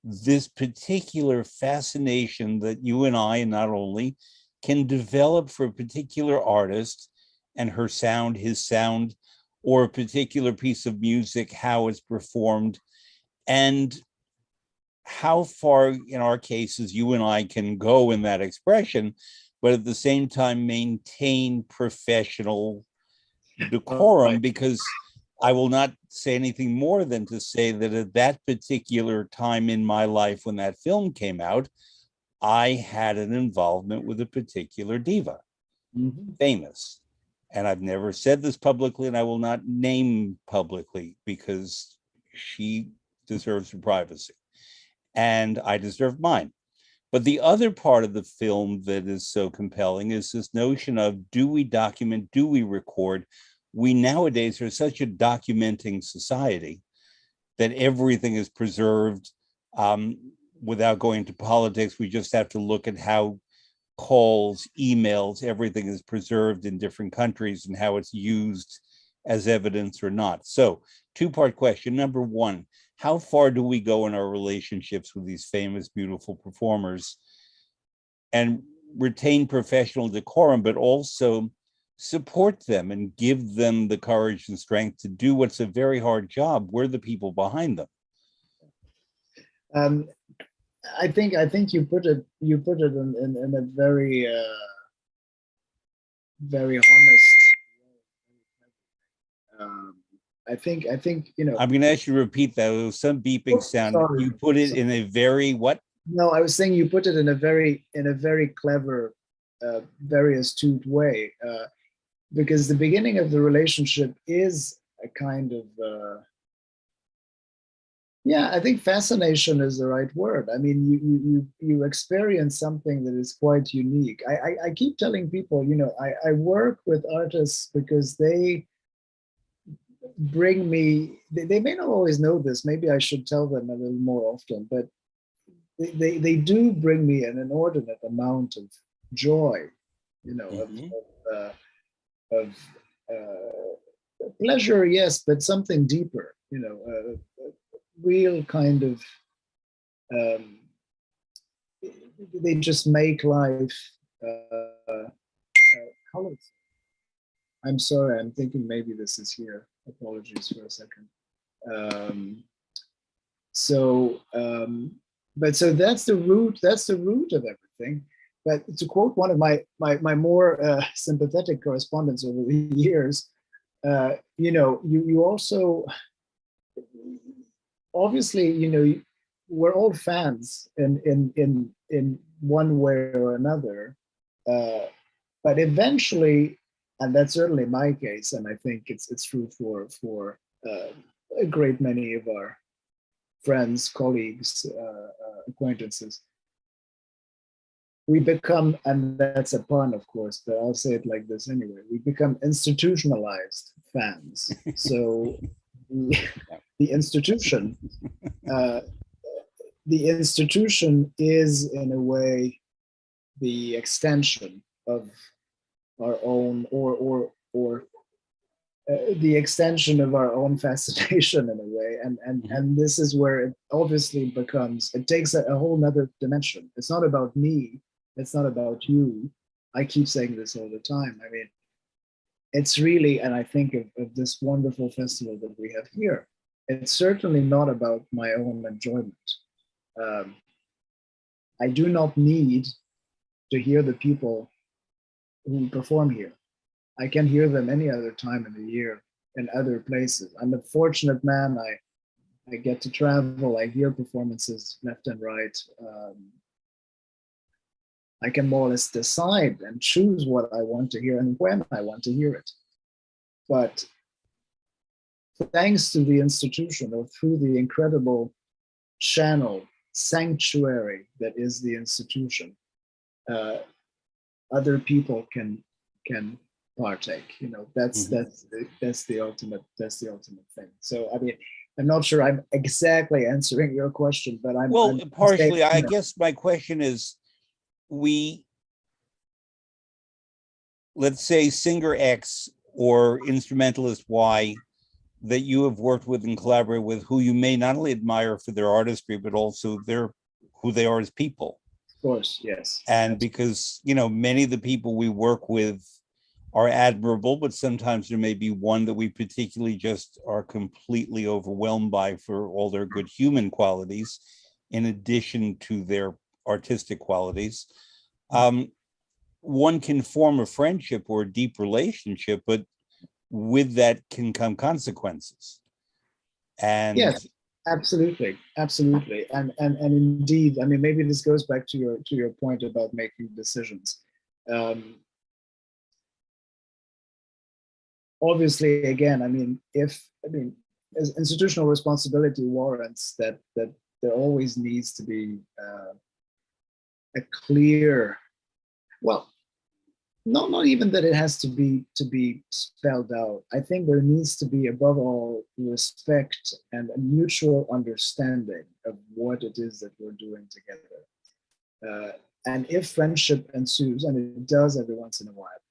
this particular fascination that you and I, and not only, can develop for a particular artist and her sound, his sound, or a particular piece of music, how it's performed, and how far, in our cases, you and I can go in that expression, but at the same time maintain professional decorum. Right. Because I will not say anything more than to say that at that particular time in my life when that film came out, I had an involvement with a particular diva, famous. And I've never said this publicly, and I will not name publicly because she deserves her privacy and I deserve mine. But the other part of the film that is so compelling is this notion of, do we document, do we record? We nowadays are such a documenting society that everything is preserved. Without going to politics, we just have to look at how calls, emails, everything is preserved in different countries and how it's used as evidence or not. So, two-part question. Number one, how far do we go in our relationships with these famous, beautiful performers and retain professional decorum, but also support them and give them the courage and strength to do what's a very hard job? We're the people behind them. I think you put it in a very very honest. I think you know. I'm going to ask you to repeat that. There was some beeping sound. Sorry. You put it in a very what? No, I was saying you put it in a very clever, very astute way, because the beginning of the relationship is a kind of. Yeah, I think fascination is the right word. I mean, you experience something that is quite unique. I keep telling people, you know, I work with artists because they bring me, they may not always know this, maybe I should tell them a little more often, but they do bring me an inordinate amount of joy, you know, of pleasure, yes, but something deeper, you know, real kind of, they just make life colorful. I'm sorry, I'm thinking maybe this is here. Apologies for a second. But so that's the root of everything. But to quote one of my more sympathetic correspondents over the years, you know, you also obviously, we're all fans in one way or another. But eventually, and that's certainly my case, and I think it's true for a great many of our friends, colleagues, acquaintances, we become, and that's a pun, of course, but I'll say it like this anyway, we become institutionalized fans. So the institution, uh, the institution is in a way the extension of our own, or the extension of our own fascination in a way, and this is where it obviously becomes, it takes a whole nother dimension. It's not about me, it's not about you. I keep saying this all the time. I mean, it's really, and I think of this wonderful festival that we have here, it's certainly not about my own enjoyment. I do not need to hear the people who perform here. I can hear them any other time in the year in other places. I'm a fortunate man. I get to travel. I hear performances left and right. I can more or less decide and choose what I want to hear and when I want to hear it. But thanks to the institution, or through the incredible channel, sanctuary that is the institution, other people can partake. That's the ultimate thing. So I mean, I'm not sure I'm exactly answering your question, but I'm partially. I guess my question is, let's say singer X or instrumentalist Y that you have worked with and collaborated with, who you may not only admire for their artistry, but also who they are as people. Of course, yes. And because, many of the people we work with are admirable, but sometimes there may be one that we particularly just are completely overwhelmed by for all their good human qualities, in addition to their artistic qualities. One can form a friendship or a deep relationship, but with that can come consequences. And yes, absolutely, and indeed, I mean, maybe this goes back to your point about making decisions. Obviously, again, I mean, as institutional responsibility warrants that there always needs to be a clear, well, not even that it has to be spelled out. I think there needs to be, above all, respect and a mutual understanding of what it is that we're doing together. And if friendship ensues, and it does every once in a while,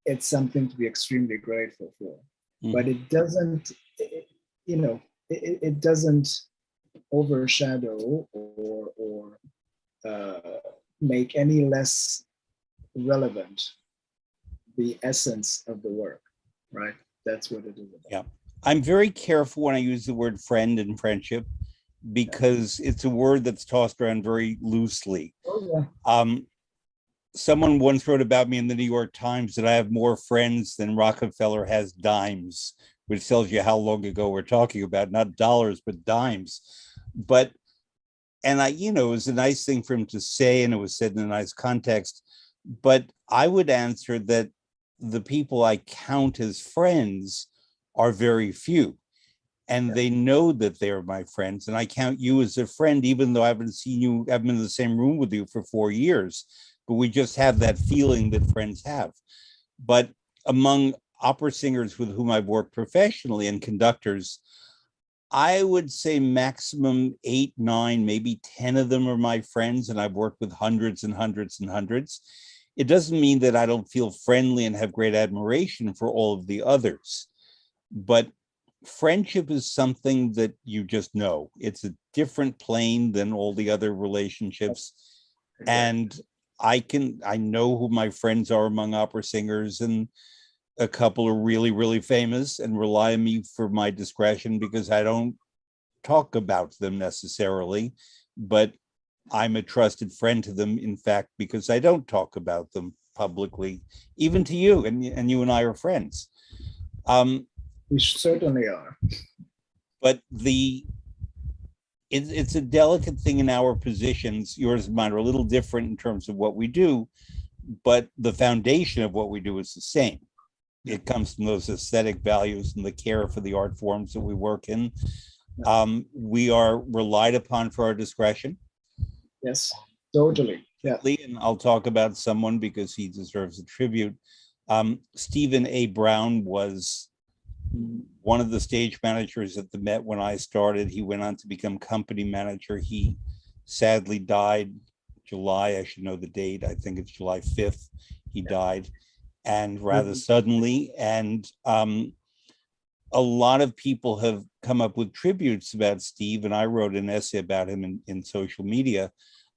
it's something to be extremely grateful for. But it doesn't, it doesn't overshadow or make any less relevant the essence of the work, right? That's what it is about. Yeah, I'm very careful when I use the word friend and friendship, because it's a word that's tossed around very loosely. Oh, yeah. Someone once wrote about me in the New York Times that I have more friends than Rockefeller has dimes, which tells you how long ago we're talking about, not dollars, but dimes. And it was a nice thing for him to say, and it was said in a nice context. But I would answer that the people I count as friends are very few, and they know that they're my friends. And I count you as a friend, even though I haven't been in the same room with you for 4 years, but we just have that feeling that friends have. But among opera singers with whom I've worked professionally and conductors, I would say maximum 8, 9, maybe 10 of them are my friends, and I've worked with hundreds and hundreds and hundreds. It doesn't mean that I don't feel friendly and have great admiration for all of the others, but friendship is something that you just know. It's a different plane than all the other relationships. And I know who my friends are among opera singers, and a couple are really, really famous and rely on me for my discretion because I don't talk about them necessarily, but I'm a trusted friend to them, in fact, because I don't talk about them publicly, even to you, and you and I are friends. We certainly are. But it's a delicate thing in our positions. Yours and mine are a little different in terms of what we do, but the foundation of what we do is the same. It comes from those aesthetic values and the care for the art forms that we work in. We are relied upon for our discretion. Yes, totally. Yeah. And I'll talk about someone because he deserves a tribute. Stephen A. Brown was one of the stage managers at the Met when I started. He went on to become company manager. He sadly died July, I should know the date. I think it's July 5th. He died, and rather suddenly. And a lot of people have come up with tributes about Steve, and I wrote an essay about him in social media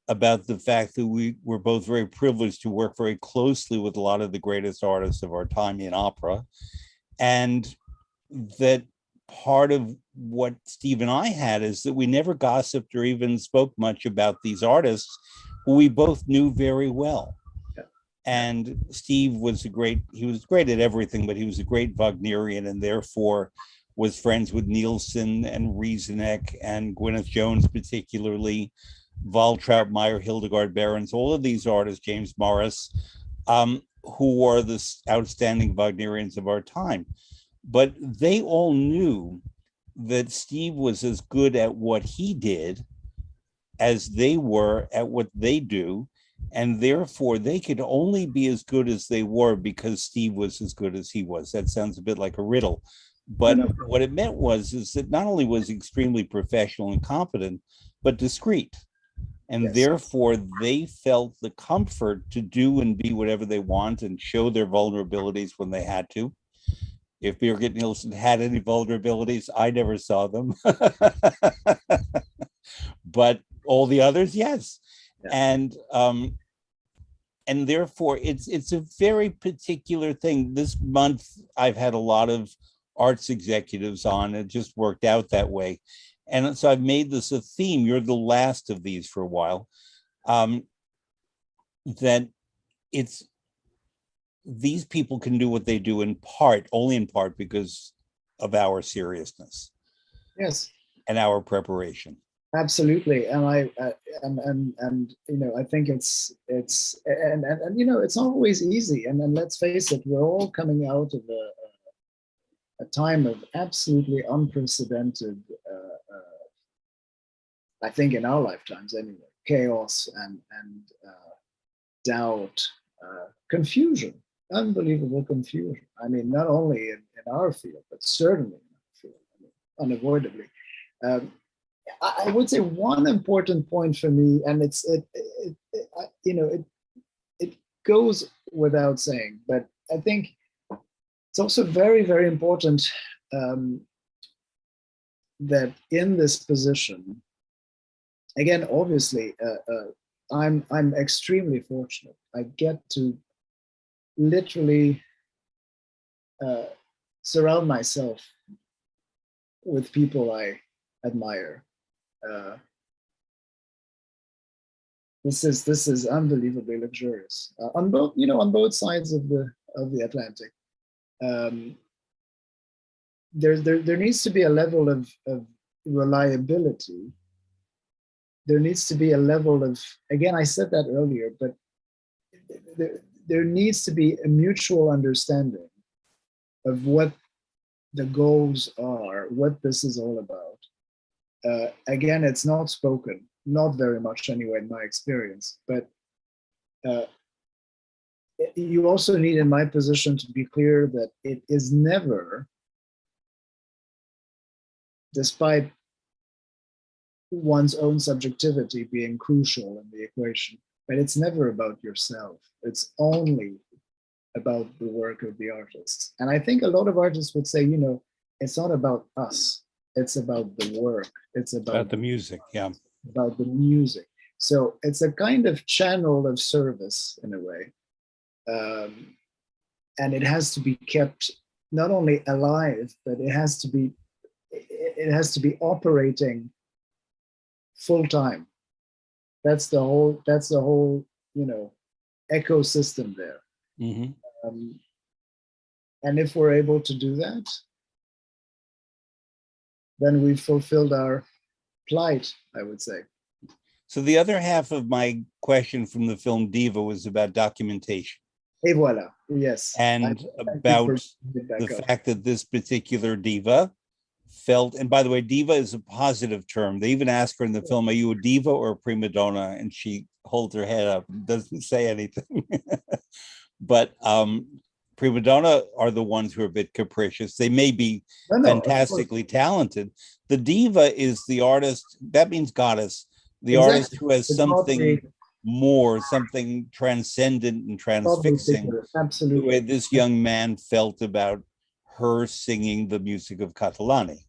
about the fact that we were both very privileged to work very closely with a lot of the greatest artists of our time in opera. And that part of what Steve and I had is that we never gossiped or even spoke much about these artists who we both knew very well. And Steve was he was great at everything, but he was a great Wagnerian, and therefore was friends with Nielsen and Rieseneck and Gwyneth Jones, particularly, Waltraud, Meyer, Hildegard Behrens, all of these artists, James Morris, who are the outstanding Wagnerians of our time. But they all knew that Steve was as good at what he did as they were at what they do. And therefore, they could only be as good as they were because Steve was as good as he was. That sounds a bit like a riddle. But what it meant is that not only was he extremely professional and competent, but discreet. And therefore, they felt the comfort to do and be whatever they want and show their vulnerabilities when they had to. If Birgit Nielsen had any vulnerabilities, I never saw them. But all the others, yes. And therefore, it's a very particular thing. This month, I've had a lot of arts executives on. It just worked out that way. And so I've made this a theme. You're the last of these for a while. That it's these people can do what they do in part, only in part, because of our seriousness. Yes. And our preparation. Absolutely, and and you know, I think it's you know, it's not always easy. And then let's face it, we're all coming out of a time of absolutely unprecedented, I think in our lifetimes anyway, chaos and doubt, confusion, unbelievable confusion. I mean, not only in our field, but certainly in our field, I mean, unavoidably. I would say one important point for me, and you know, it goes without saying, but I think it's also very, very important that in this position, again, obviously, I'm extremely fortunate. I get to literally surround myself with people I admire. This is unbelievably luxurious on both sides of the Atlantic. There needs to be a level of reliability. There needs to be a level of, again, I said that earlier, but there needs to be a mutual understanding of what the goals are, what this is all about. Again, it's not spoken, not very much anyway in my experience, but you also need, in my position, to be clear that it is never, despite one's own subjectivity being crucial in the equation, but it's never about yourself. It's only about the work of the artists. And I think a lot of artists would say, you know, it's not about us. It's about the work. It's about the music, yeah. About the music. So it's a kind of channel of service in a way. And it has to be kept not only alive, but it has to be operating full time. That's the whole, you know, ecosystem there. Mm-hmm. And if we're able to do that, then we've fulfilled our plight, I would say. So the other half of my question from the film Diva was about documentation. Et voilà, yes. And Thank you for about bringing it the back up. fact that this particular diva felt, and by the way, diva is a positive term. They even ask her in the film, are you a diva or a prima donna? And she holds her head up and doesn't say anything. But prima donna are the ones who are a bit capricious. They may be No, of course. fantastically talented. The diva is the artist, that means goddess, the Exactly. artist who has The something godly- more, something transcendent and transfixing. The way Absolutely. this young man felt about her singing the music of Catalani,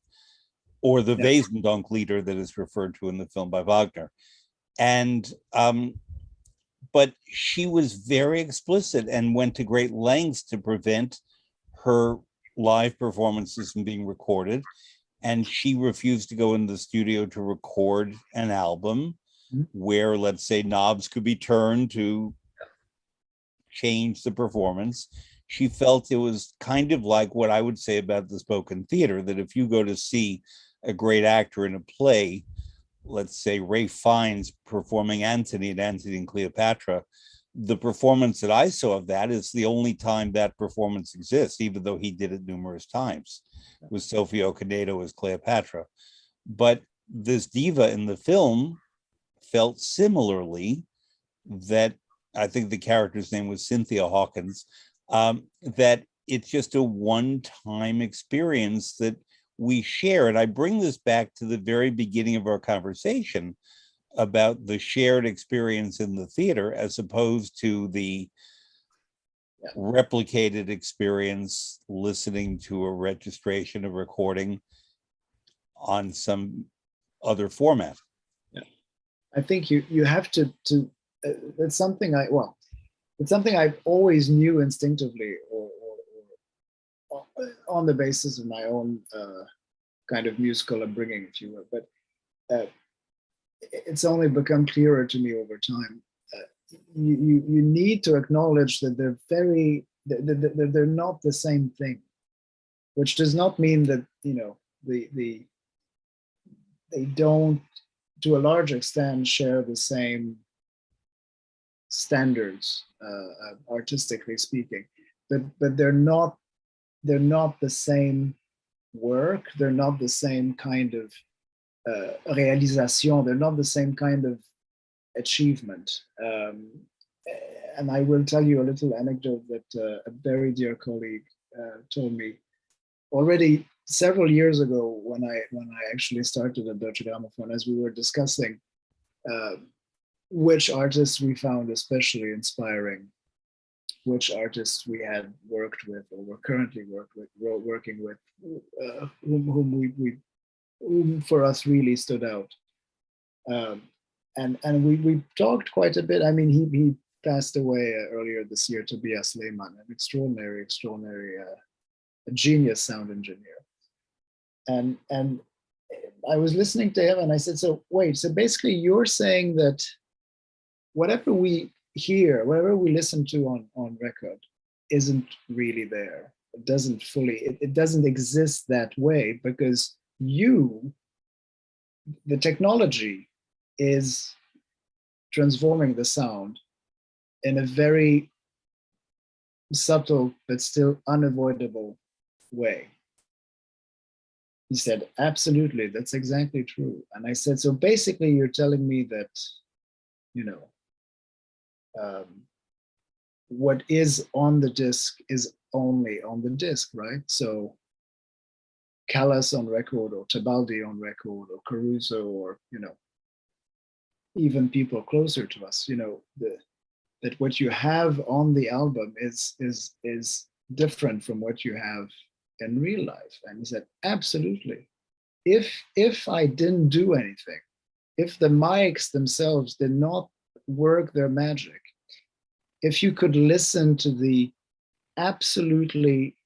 or the Yeah. Wesendonck leader that is referred to in the film by Wagner. And but she was very explicit and went to great lengths to prevent her live performances from being recorded. And she refused to go in the studio to record an album where, let's say, knobs could be turned to change the performance. She felt it was kind of like what I would say about the spoken theater, that if you go to see a great actor in a play, let's say Ralph Fiennes performing Antony in Antony and Cleopatra, the performance that I saw of that is the only time that performance exists, even though he did it numerous times, with Sophie Okonedo as Cleopatra. But this diva in the film felt similarly, that I think the character's name was Cynthia Hawkins, that it's just a one-time experience that we share. And I bring this back to the very beginning of our conversation about the shared experience in the theater as opposed to the replicated experience listening to a registration, a recording on some other format. Yeah, I think you have to it's something it's something I always knew instinctively, or on the basis of my own kind of musical upbringing, if you will. But it's only become clearer to me over time. You need to acknowledge that they're not the same thing, which does not mean that they don't, to a large extent, share the same standards, artistically speaking. But they're not the same work. They're not the same kind of réalisation. They're not the same kind of achievement. And I will tell you a little anecdote that a very dear colleague told me already several years ago when I actually started at Deutsche Grammophon, as we were discussing which artists we found especially inspiring, which artists we had worked with or were currently working with, whom for us really stood out. And we talked quite a bit. I mean, he passed away earlier this year, Tobias Lehmann, an extraordinary a genius sound engineer. And I was listening to him and I said, so wait, so basically you're saying that whatever we hear, whatever we listen to on record isn't really there. It doesn't it doesn't exist that way because the technology is transforming the sound in a very subtle but still unavoidable way. He said, absolutely, that's exactly true. And I said, so basically you're telling me that, what is on the disc is only on the disc, right? So Callas on record, or Tebaldi on record, or Caruso, or even people closer to us, that what you have on the album is different from what you have in real life. And he said, absolutely. If I didn't do anything, if the mics themselves did not work their magic, if you could listen to the absolutely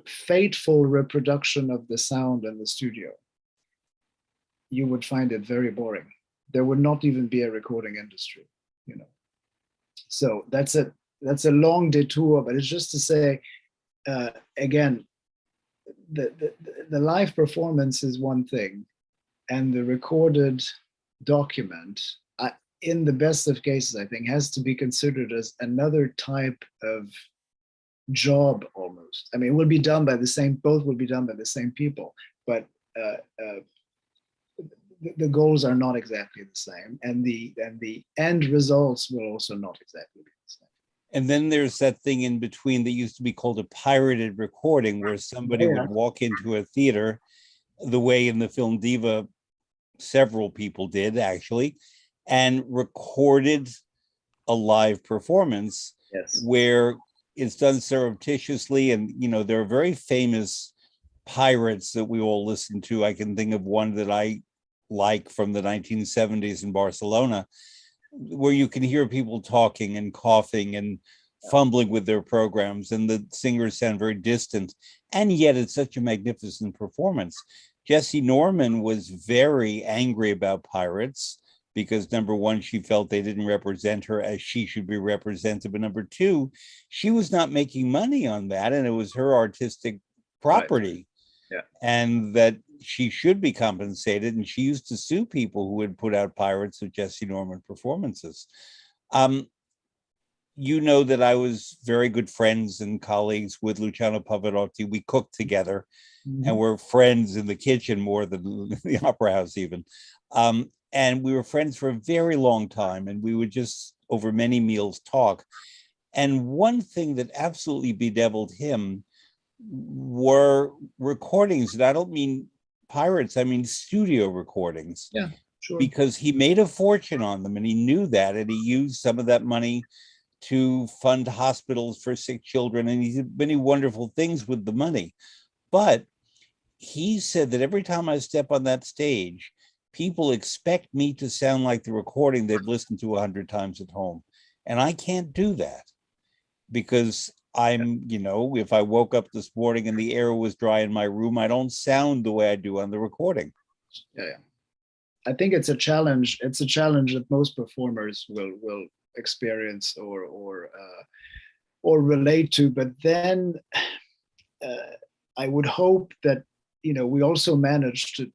fateful reproduction of the sound in the studio, you would find it very boring. There would not even be a recording industry, So that's a long detour, but it's just to say, again, the live performance is one thing, and the recorded document, in the best of cases, I think, has to be considered as another type of job almost. I mean, it will be done by the same, both will be done by the same people, but the goals are not exactly the same, and the end results will also not exactly be the same. And then there's that thing in between that used to be called a pirated recording, where somebody would walk into a theater, the way in the film Diva, several people did actually, and recorded a live performance. Yes. Where it's done surreptitiously. And, there are very famous pirates that we all listen to. I can think of one that I like from the 1970s in Barcelona, where you can hear people talking and coughing and fumbling with their programs, and the singers sound very distant, and yet it's such a magnificent performance. Jesse Norman was very angry about pirates because, number one, she felt they didn't represent her as she should be represented, but number two, she was not making money on that, and it was her artistic property. Right. Yeah. And that she should be compensated. And she used to sue people who would put out pirates of Jesse Norman performances. That I was very good friends and colleagues with Luciano Pavarotti. We cooked together, and we're friends in the kitchen more than the opera house even. And we were friends for a very long time, and we would just over many meals talk. And one thing that absolutely bedeviled him were recordings, and I don't mean pirates, I mean studio recordings. Yeah, sure. Because he made a fortune on them, and he knew that, and he used some of that money to fund hospitals for sick children, and he did many wonderful things with the money. But he said that every time I step on that stage, people expect me to sound like the recording they've listened to 100 times at home. And I can't do that, because I'm, if I woke up this morning and the air was dry in my room, I don't sound the way I do on the recording. Yeah. I think it's a challenge. It's a challenge that most performers will experience or relate to. But then I would hope that we also manage to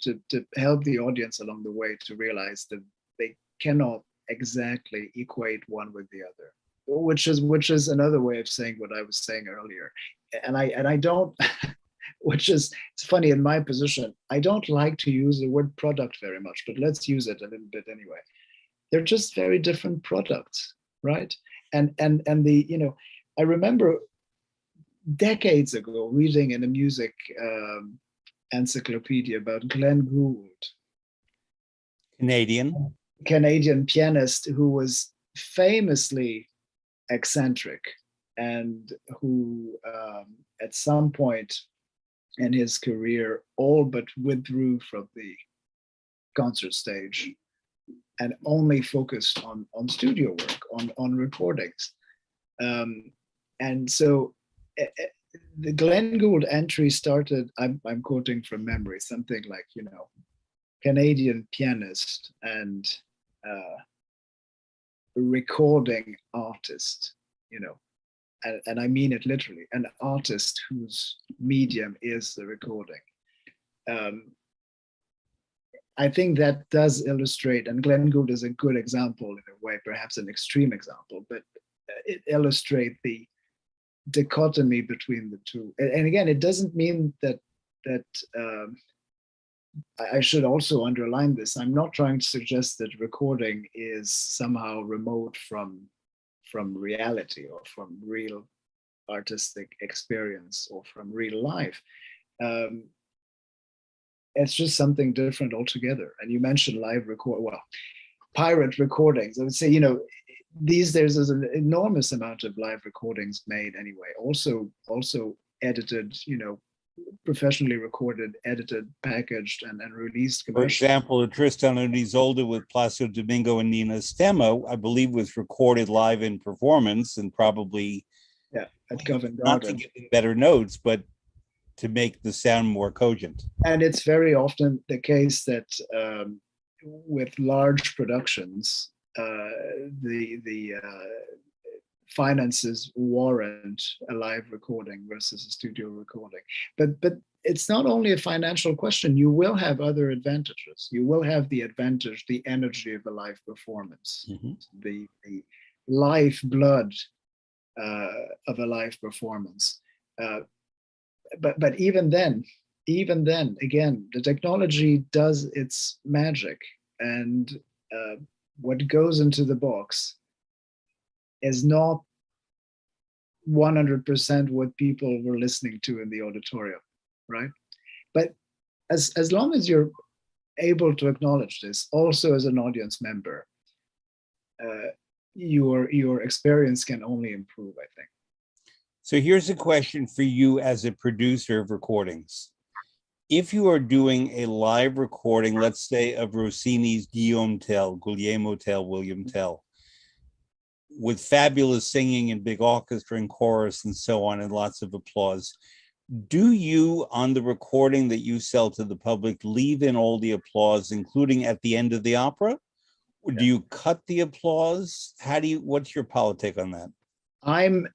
help the audience along the way to realize that they cannot exactly equate one with the other, which is another way of saying what I was saying earlier. And I don't, which is, it's funny, in my position, I don't like to use the word product very much, but let's use it a little bit anyway. They're just very different products, right? And I remember decades ago reading in a music encyclopedia about Glenn Gould, Canadian pianist who was famously eccentric, and who at some point in his career all but withdrew from the concert stage and only focused on studio work, on recordings. And so the Glenn Gould entry started, I'm quoting from memory, something like, Canadian pianist and recording artist, and I mean it literally, an artist whose medium is the recording. I think that does illustrate, and Glenn Gould is a good example in a way, perhaps an extreme example, but it illustrates the dichotomy between the two. And again, it doesn't mean that I should also underline this. I'm not trying to suggest that recording is somehow remote from reality or from real artistic experience or from real life. It's just something different altogether. And you mentioned pirate recordings. I would say, these days there's an enormous amount of live recordings made anyway. Also edited, professionally recorded, edited, packaged, and released. For example, Tristan and Isolde with Placido Domingo and Nina Stemma, I believe, was recorded live in performance, and probably at Covent Garden. Not to give them better notes, but to make the sound more cogent. And it's very often the case that with large productions, the finances warrant a live recording versus a studio recording. But it's not only a financial question. You will have other advantages. You will have the advantage, the energy of a live performance, the lifeblood of a live performance. But even then, again, the technology does its magic, and what goes into the box is not 100% what people were listening to in the auditorium, right? But as long as you're able to acknowledge this, also as an audience member, your experience can only improve, I think. So here's a question for you as a producer of recordings. If you are doing a live recording, let's say of Rossini's Guillaume Tell, William Tell, with fabulous singing and big orchestra and chorus and so on, and lots of applause, do you, on the recording that you sell to the public, leave in all the applause, including at the end of the opera? Or do you cut the applause? What's your politic on that? I'm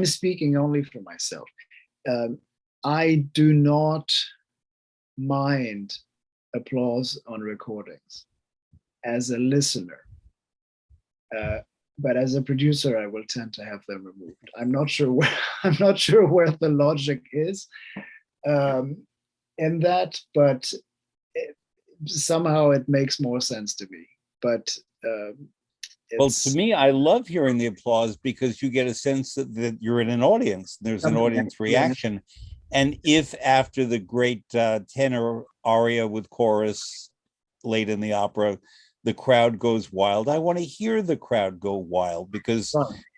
speaking only for myself. I do not mind applause on recordings as a listener, but as a producer, I will tend to have them removed. I'm not sure where the logic is in that, but somehow it makes more sense to me. But well, to me, I love hearing the applause because you get a sense that you're in an audience. There's an audience reaction. And if after the great tenor aria with chorus late in the opera, the crowd goes wild, I want to hear the crowd go wild, because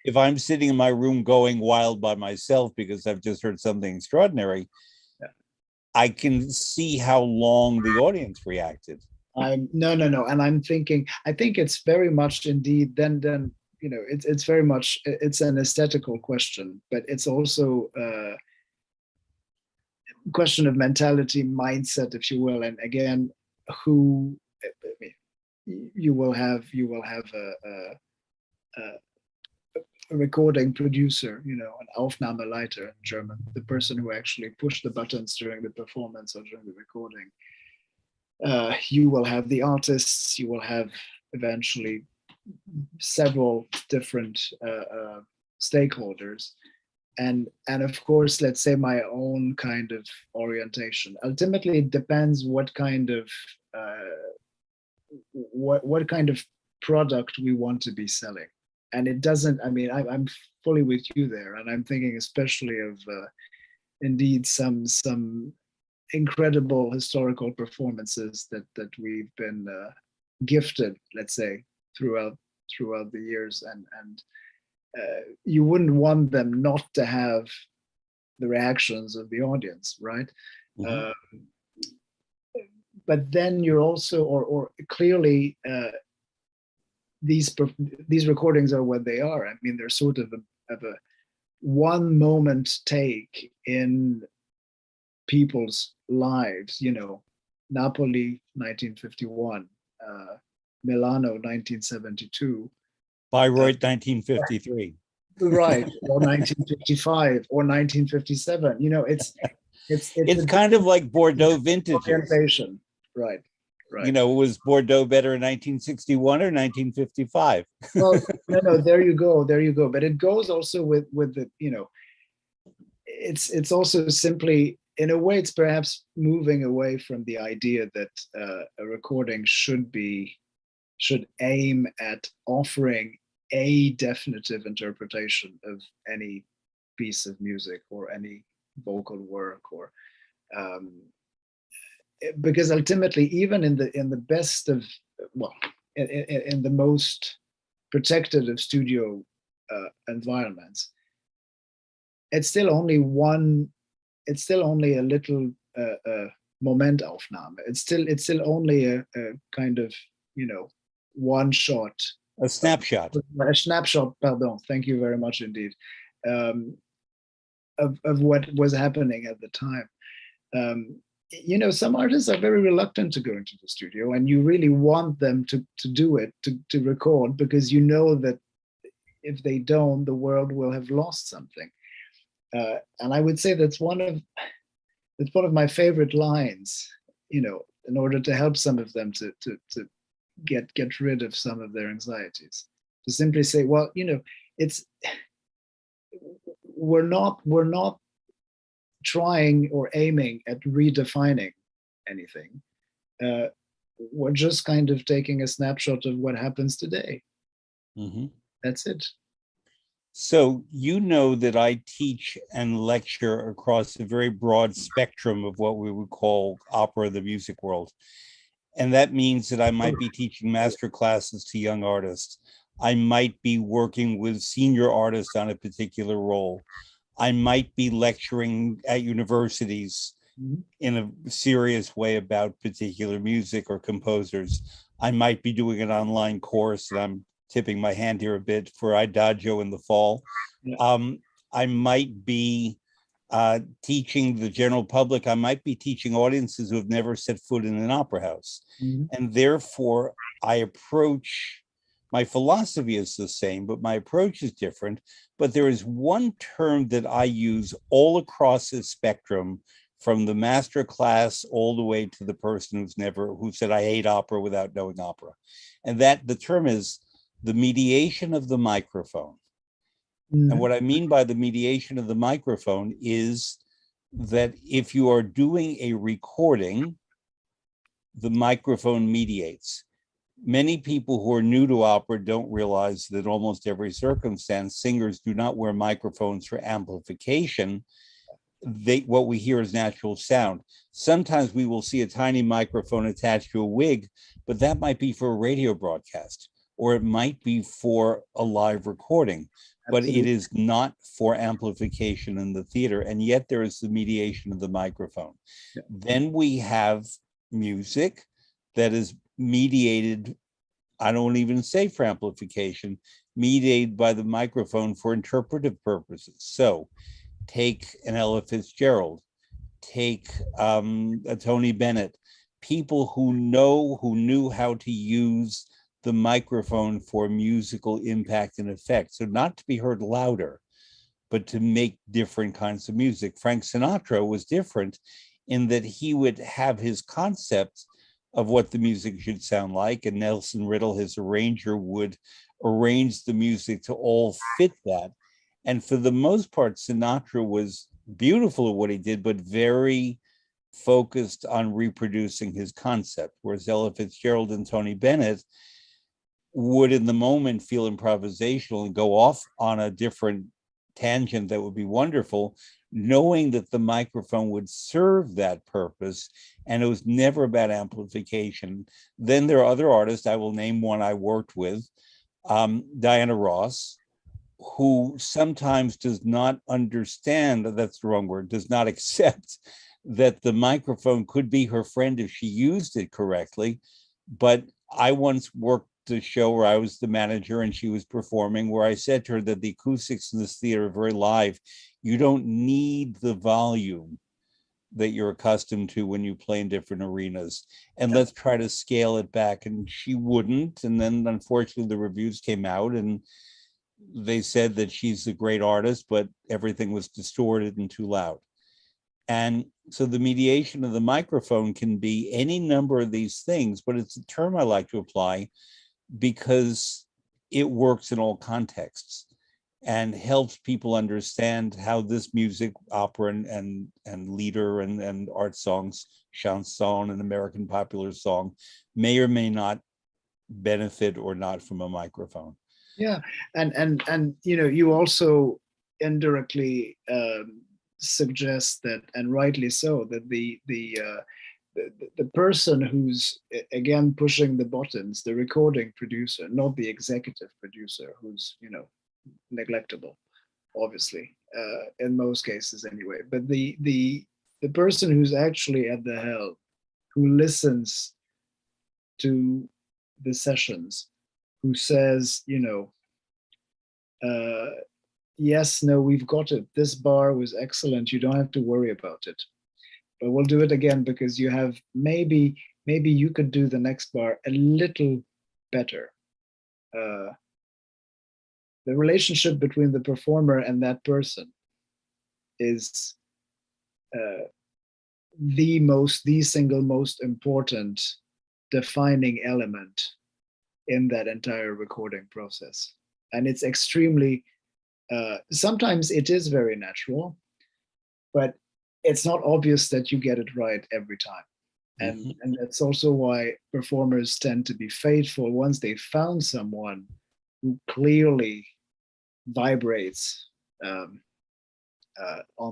if I'm sitting in my room going wild by myself because I've just heard something extraordinary, I can see how long the audience reacted. No. And I'm thinking, I think it's very much indeed, then, you know, it's very much, it's an aesthetical question, but it's also a question of mentality, mindset, if you will. And again, who, I mean, you will have a recording producer, you know, an Aufnahmeleiter in German, the person who actually pushed the buttons during the performance or during the recording. You will have the artists, you will have eventually several different stakeholders. And of course, let's say my own kind of orientation. Ultimately, it depends what kind of what kind of product we want to be selling. And it doesn't, I mean, I'm fully with you there. And I'm thinking especially of indeed some incredible historical performances that we've been gifted, let's say, throughout the years, and you wouldn't want them not to have the reactions of the audience, right? But then you're also, or clearly, these recordings are what they are. I mean, they're sort of a one moment take in people's lives, you know, Napoli 1951, Milano 1972, Bayreuth 1953, right, or 1955 or 1957. You know, it's kind of like Bordeaux vintages. Orientation, right. You know, was Bordeaux better in 1961 or 1955? Well, no, there you go. But it goes also with the, you know, it's also simply, in a way, it's perhaps moving away from the idea that a recording should aim at offering a definitive interpretation of any piece of music or any vocal work, or because ultimately, even in the best of, well, in the most protected of studio environments, it's still only a little Momentaufnahme. It's still only a kind of, you know, one shot. A snapshot. A snapshot, pardon. Thank you very much indeed. Of what was happening at the time. You know, some artists are very reluctant to go into the studio, and you really want them to do it, to record, because you know that if they don't, the world will have lost something. And I would say that's one of it's one of my favorite lines, in order to help some of them to get rid of some of their anxieties, to simply say, well, it's we're not trying or aiming at redefining anything. We're just kind of taking a snapshot of what happens today. Mm-hmm. That's it. So you know that I teach and lecture across a very broad spectrum of what we would call opera, the music world. And that means that I might be teaching master classes to young artists. I might be working with senior artists on a particular role. I might be lecturing at universities in a serious way about particular music or composers. I might be doing an online course, and I'm tipping my hand here a bit, for Adagio in the fall. Yeah. I might be teaching the general public. I might be teaching audiences who have never set foot in an opera house. And therefore, my philosophy is the same, but my approach is different. But there is one term that I use all across the spectrum, from the master class all the way to the person who said, I hate opera without knowing opera. And that the term is the mediation of the microphone. And what I mean by the mediation of the microphone is that if you are doing a recording, the microphone mediates. Many people who are new to opera don't realize that almost every circumstance, singers do not wear microphones for amplification. What we hear is natural sound. Sometimes we will see a tiny microphone attached to a wig, but that might be for a radio broadcast, or it might be for a live recording, but it is not for amplification in the theater. And yet there is the mediation of the microphone. Yeah. Then we have music that is mediated, I don't even say for amplification, mediated by the microphone for interpretive purposes. So take an Ella Fitzgerald, take a Tony Bennett, people who knew how to use the microphone for musical impact and effect. So not to be heard louder, but to make different kinds of music. Frank Sinatra was different in that he would have his concepts of what the music should sound like, and Nelson Riddle, his arranger, would arrange the music to all fit that. And for the most part, Sinatra was beautiful at what he did, but very focused on reproducing his concept, whereas Ella Fitzgerald and Tony Bennett would in the moment feel improvisational and go off on a different tangent that would be wonderful, knowing that the microphone would serve that purpose, and it was never about amplification. Then there are other artists, I will name one I worked with, Diana Ross, who sometimes does not understand, that's the wrong word, does not accept that the microphone could be her friend if she used it correctly. But I once worked a show where I was the manager and she was performing, where I said to her that the acoustics in this theater are very live. You don't need the volume that you're accustomed to when you play in different arenas, and let's try to scale it back. And she wouldn't. And then unfortunately the reviews came out and they said that she's a great artist, but everything was distorted and too loud. And so the mediation of the microphone can be any number of these things, but it's a term I like to apply because it works in all contexts and helps people understand how this music, opera and lieder and art songs, chanson and American popular song, may or may not benefit or not from a microphone. Yeah, and you also indirectly suggest that, and rightly so, that the person who's again pushing the buttons, the recording producer, not the executive producer, who's neglectable, obviously, in most cases anyway. But the person who's actually at the helm, who listens to the sessions, who says, yes, no, we've got it. This bar was excellent. You don't have to worry about it. But we'll do it again because you have maybe you could do the next bar a little better. The relationship between the performer and that person is the single most important defining element in that entire recording process. And it's extremely, sometimes it is very natural, but it's not obvious that you get it right every time. And that's also why performers tend to be faithful once they found someone who clearly vibrates on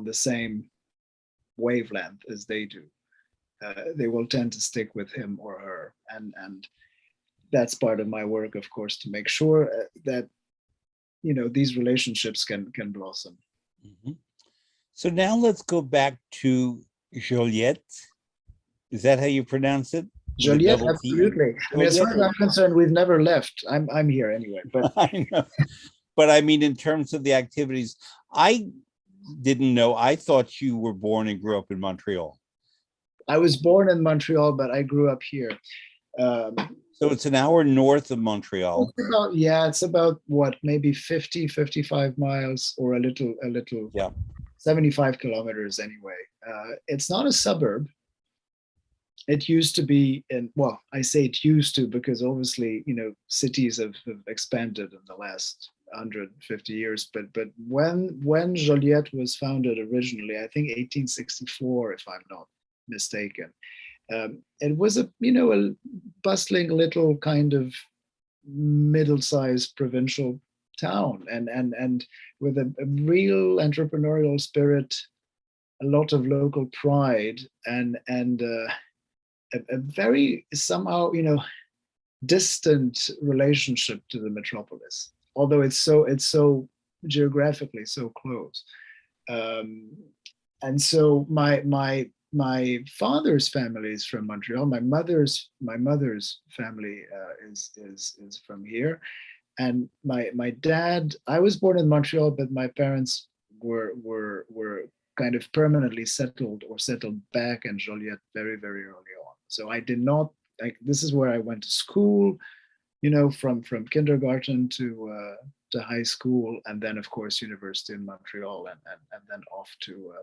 the same wavelength as they do. They will tend to stick with him or her, and that's part of my work, of course, to make sure that these relationships can blossom. So now let's go back to Joliet. Is that how you pronounce it? Joliet, absolutely. I mean, as far as I'm concerned, we've never left. I'm here anyway. But I know. But I mean, in terms of the activities, I didn't know. I thought you were born and grew up in Montreal. I was born in Montreal, but I grew up here. So it's an hour north of Montreal. It's about what, maybe 50, 55 miles, or a little, yeah, 75 kilometers anyway. It's not a suburb. It used to be well, I say it used to because obviously, cities have expanded in the last 150 years. But when Joliet was founded originally, I think 1864, if I'm not mistaken, it was a bustling little kind of middle-sized provincial town, and with a real entrepreneurial spirit, a lot of local pride, and a very somehow distant relationship to the metropolis, although it's so geographically so close. And so my father's family is from Montreal. My mother's family is from here, and my dad. I was born in Montreal, but my parents were kind of permanently settled back in Joliet very, very early on. So I did not this is where I went to school, from kindergarten to high school, and then of course university in Montreal, and then off to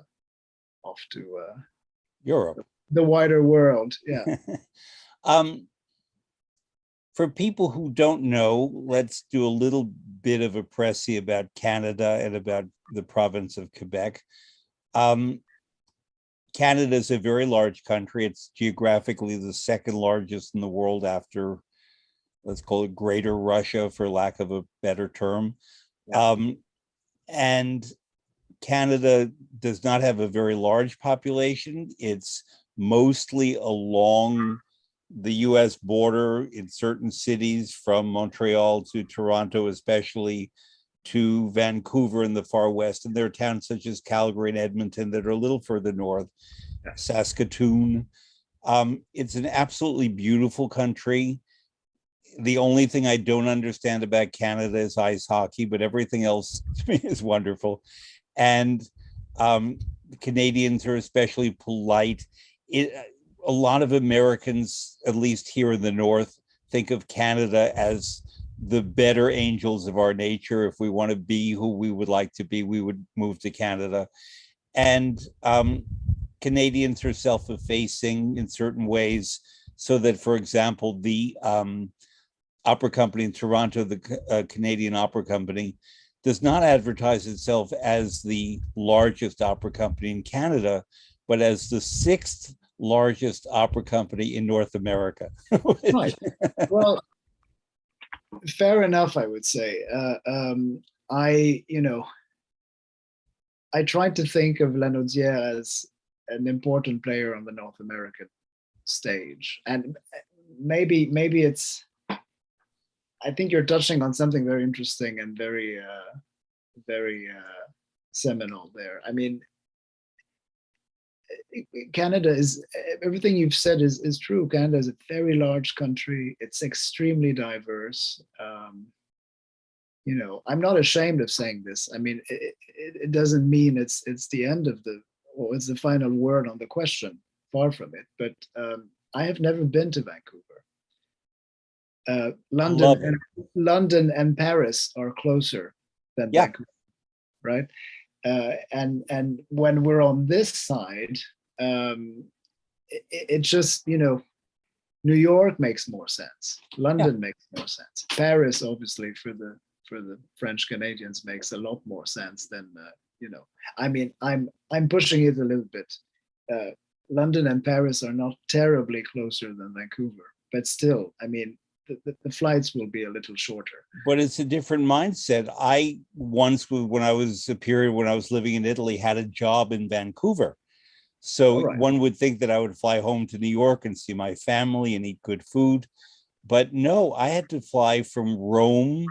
Europe, the wider world. Yeah. For people who don't know, let's do a little bit of a précis about Canada and about the province of Quebec. Canada is a very large country. It's geographically the second largest in the world after, let's call it Greater Russia, for lack of a better term. Yeah. And Canada does not have a very large population. It's mostly along the US border in certain cities, from Montreal to Toronto, especially, to Vancouver in the far west. And there are towns such as Calgary and Edmonton that are a little further north, Saskatoon. It's an absolutely beautiful country. The only thing I don't understand about Canada is ice hockey, but everything else to me is wonderful. And Canadians are especially polite. A lot of Americans, at least here in the North, think of Canada as the better angels of our nature. If we want to be who we would like to be, we would move to Canada. And Canadians are self-effacing in certain ways, so that, for example, the opera company in Toronto, the Canadian Opera Company, does not advertise itself as the largest opera company in Canada, but as the sixth largest opera company in North America. Right. Well, fair enough, I would say. I tried to think of Lanaudiere as an important player on the North American stage, and maybe it's. I think you're touching on something very interesting and very seminal there. I mean, Canada is, everything you've said is true. Canada is a very large country. It's extremely diverse. I'm not ashamed of saying this. I mean, it doesn't mean it's the end of or it's the final word on the question. Far from it. But I have never been to Vancouver. London and Paris are closer than Vancouver, right? And when we're on this side, it just, New York makes more sense. London makes more sense. Paris, obviously, for the French Canadians, makes a lot more sense than I mean, I'm pushing it a little bit. London and Paris are not terribly closer than Vancouver, but still, I mean, the flights will be a little shorter. But it's a different mindset. I once, when I was living in Italy, had a job in Vancouver. So one would think that I would fly home to New York and see my family and eat good food. But no, I had to fly from Rome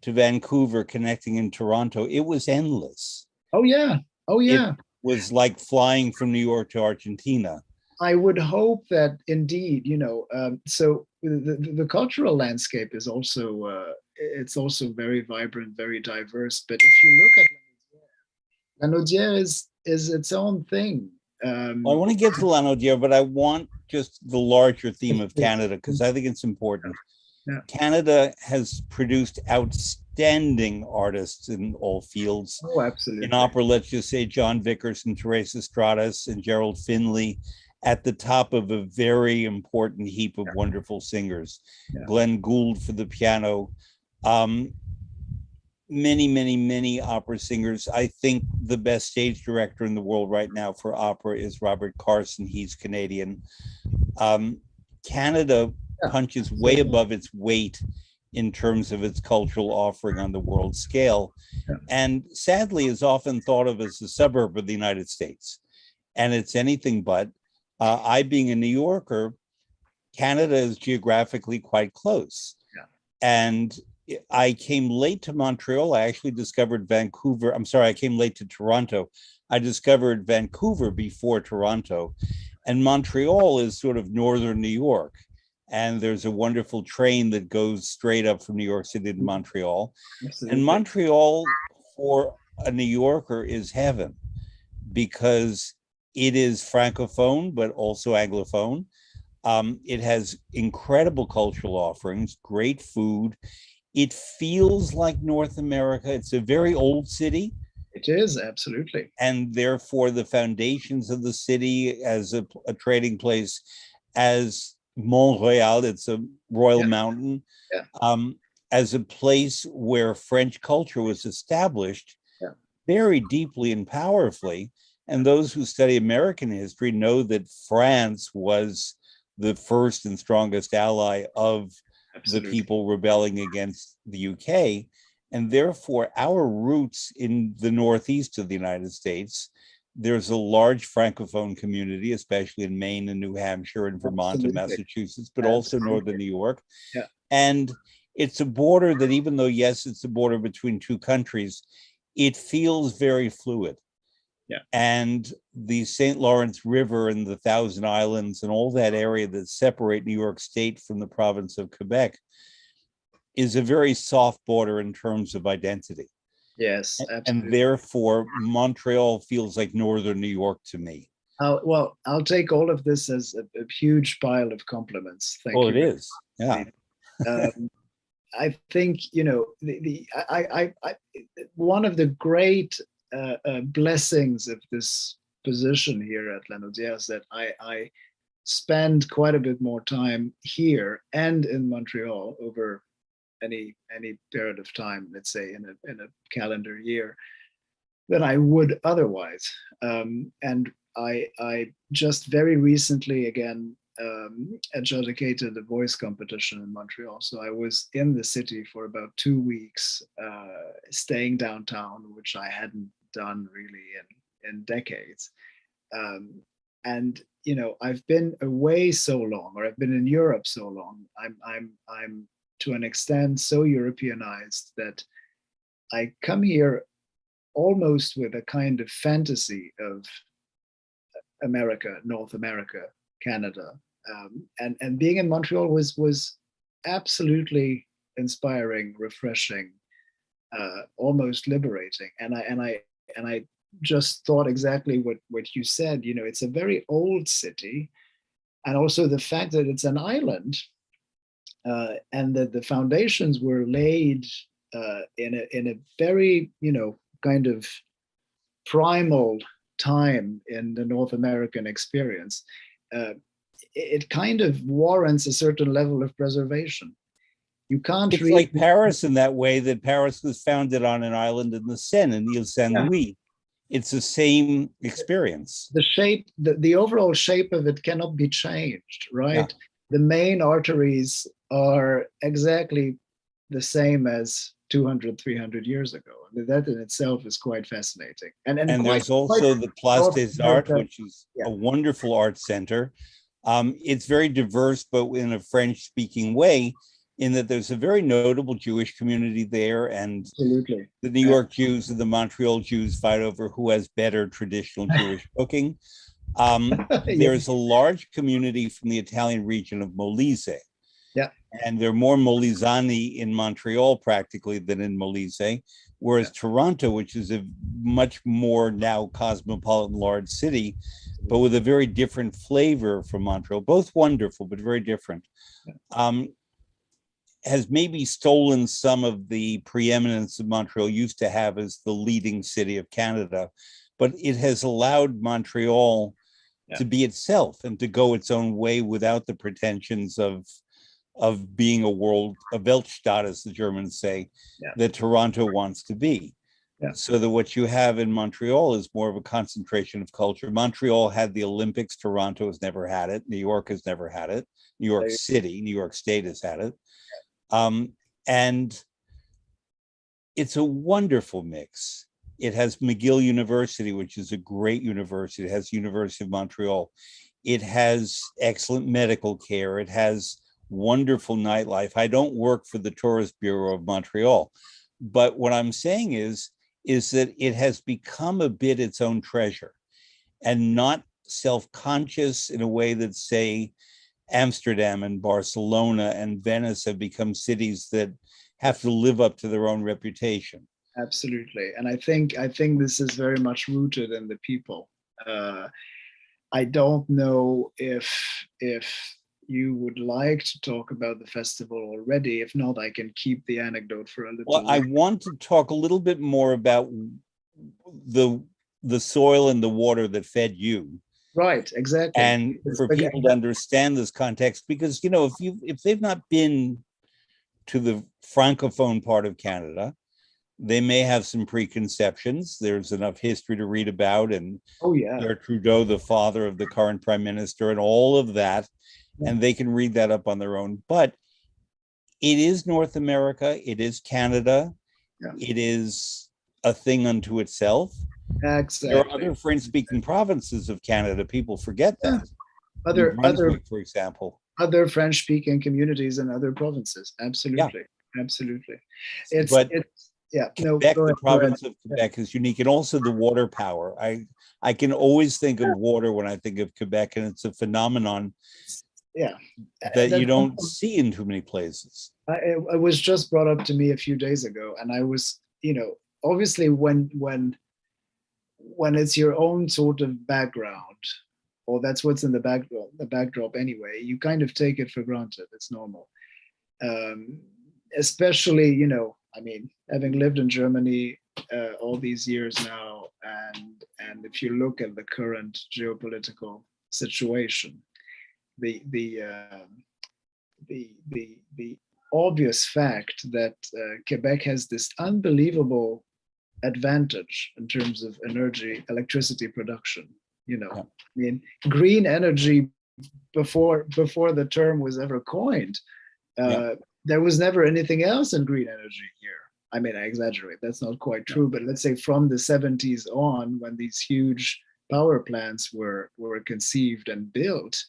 to Vancouver, connecting in Toronto. It was endless. Oh, yeah. Oh, yeah. It was like flying from New York to Argentina. I would hope that indeed, so the cultural landscape is also, it's also very vibrant, very diverse. But if you look at Lanaudiere is its own thing. I want to get to Lanaudiere, but I want just the larger theme of Canada, because I think it's important. Yeah. Canada has produced outstanding artists in all fields. Oh, absolutely. In opera, let's just say John Vickers and Teresa Stratas and Gerald Finley at the top of a very important heap of wonderful singers. Yeah. Glenn Gould for the piano. Many opera singers. I think the best stage director in the world right now for opera is Robert Carson. He's Canadian. Canada punches way above its weight in terms of its cultural offering on the world scale, and sadly is often thought of as a suburb of the United States. And it's anything but. I, being a New Yorker, Canada is geographically quite close. And I came late to Montreal. I actually discovered Vancouver. I'm sorry, I came late to Toronto. I discovered Vancouver before Toronto. And Montreal is sort of northern New York. And there's a wonderful train that goes straight up from New York City to Montreal. Absolutely. And Montreal, for a New Yorker, is heaven, because it is Francophone, but also Anglophone. It has incredible cultural offerings, great food. It feels like North America. It's a very old city. It is, absolutely. And therefore, the foundations of the city as a trading place, as Montreal, it's a royal mountain, as a place where French culture was established very deeply and powerfully. And those who study American history know that France was the first and strongest ally of the people rebelling against the UK. And therefore, our roots in the Northeast of the United States, there's a large Francophone community, especially in Maine and New Hampshire and Vermont and Massachusetts, but also Northern New York. And it's a border that, even though, yes, it's a border between two countries, it feels very fluid. And the St. Lawrence River and the Thousand Islands and all that area that separate New York State from the province of Quebec is a very soft border in terms of identity. Yes, absolutely. And therefore, Montreal feels like Northern New York to me. Well, I'll take all of this as a huge pile of compliments. Thank you. It is. Yeah. I think, one of the great blessings of this position here at Lanaudiere is that I spend quite a bit more time here and in Montreal over any period of time, let's say in a calendar year, than I would otherwise. And I just very recently again adjudicated a voice competition in Montreal. So I was in the city for about 2 weeks, staying downtown, which I hadn't done really in decades. And I've been away so long, or I've been in Europe so long. I'm to an extent so Europeanized that I come here almost with a kind of fantasy of America, North America, Canada. And being in Montreal was absolutely inspiring, refreshing, almost liberating. And I just thought exactly what you said. It's a very old city, and also the fact that it's an island, and that the foundations were laid in a very kind of primal time in the North American experience, it kind of warrants a certain level of preservation. You can't It's like Paris in that way, that Paris was founded on an island in the Seine, in Ile Saint Louis. It's the same experience. The shape, the overall shape of it cannot be changed, right? Yeah. The main arteries are exactly the same as 200, 300 years ago. I mean, that in itself is quite fascinating. And there's also the Place des Arts, which is a wonderful art center. It's very diverse, but in a French-speaking way, in that there's a very notable Jewish community there, and absolutely, the New York Jews and the Montreal Jews fight over who has better traditional Jewish cooking. There's a large community from the Italian region of Molise. Yeah. And there are more Molisani in Montreal practically than in Molise, whereas Toronto, which is a much more now cosmopolitan large city, but with a very different flavor from Montreal, both wonderful, but very different, has maybe stolen some of the preeminence that Montreal used to have as the leading city of Canada, but it has allowed Montreal to be itself and to go its own way without the pretensions of being a Weltstadt, as the Germans say, that Toronto wants to be. So that what you have in Montreal is more of a concentration of culture. Montreal had the Olympics, Toronto has never had it, New York has never had it, New York City, New York State has had it. And it's a wonderful mix. It has McGill University, which is a great university. It has University of Montreal. It has excellent medical care. It has wonderful nightlife. I don't work for the Tourist Bureau of Montreal, but what I'm saying is that it has become a bit its own treasure and not self-conscious in a way that, say, Amsterdam and Barcelona and Venice have become cities that have to live up to their own reputation. Absolutely. And I think this is very much rooted in the people. I don't know if you would like to talk about the festival already. If not, I can keep the anecdote for a little Well, I want to talk a little bit more about the soil and the water that fed you. Right, exactly. And for people to understand this context, because, you know, if they've not been to the Francophone part of Canada, they may have some preconceptions. There's enough history to read about, and Pierre Trudeau, the father of the current prime minister, and all of that, and they can read that up on their own. But it is North America, it is Canada, it is a thing unto itself. Exactly. There are other French-speaking provinces of Canada. People forget that. Other, for example. Other French-speaking communities in other provinces. Absolutely, absolutely. Quebec, the province of Quebec is unique, and also the water power. I can always think of water when I think of Quebec, and it's a phenomenon that you don't see in too many places. It was just brought up to me a few days ago, and I was, you know, obviously when it's your own sort of background, or that's what's in the backdrop anyway, you kind of take it for granted. It's normal. Especially, you know, I mean, having lived in Germany all these years now, and if you look at the current geopolitical situation, the obvious fact that Quebec has this unbelievable advantage in terms of electricity production. You know, I mean, green energy before the term was ever coined. There was never anything else in green energy here. I mean, I exaggerate, that's not quite true, but let's say from the 70s on, when these huge power plants were conceived and built,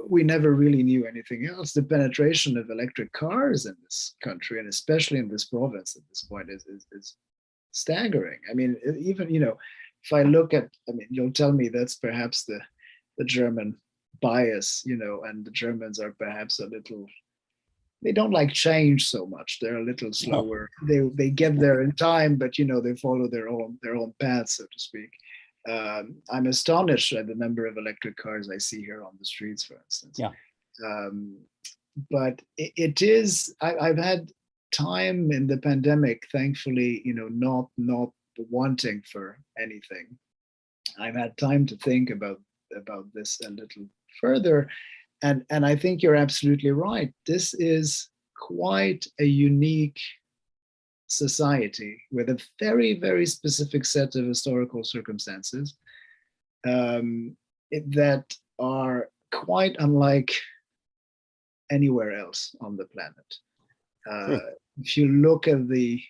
we never really knew anything else. The penetration of electric cars in this country, and especially in this province at this point, is staggering. I mean, even, you know, if I look at, I mean, you'll tell me that's perhaps the German bias, you know, and the Germans are perhaps a little, they don't like change so much. They're a little slower. They get there in time, but, you know, they follow their own path, so to speak. I'm astonished at the number of electric cars I see here on the streets, for instance. But it is, I've had time in the pandemic, thankfully, you know, not wanting for anything, I've had time to think about this a little further, and I think you're absolutely right. This is quite a unique society with a very, very specific set of historical circumstances that are quite unlike anywhere else on the planet. If you look at the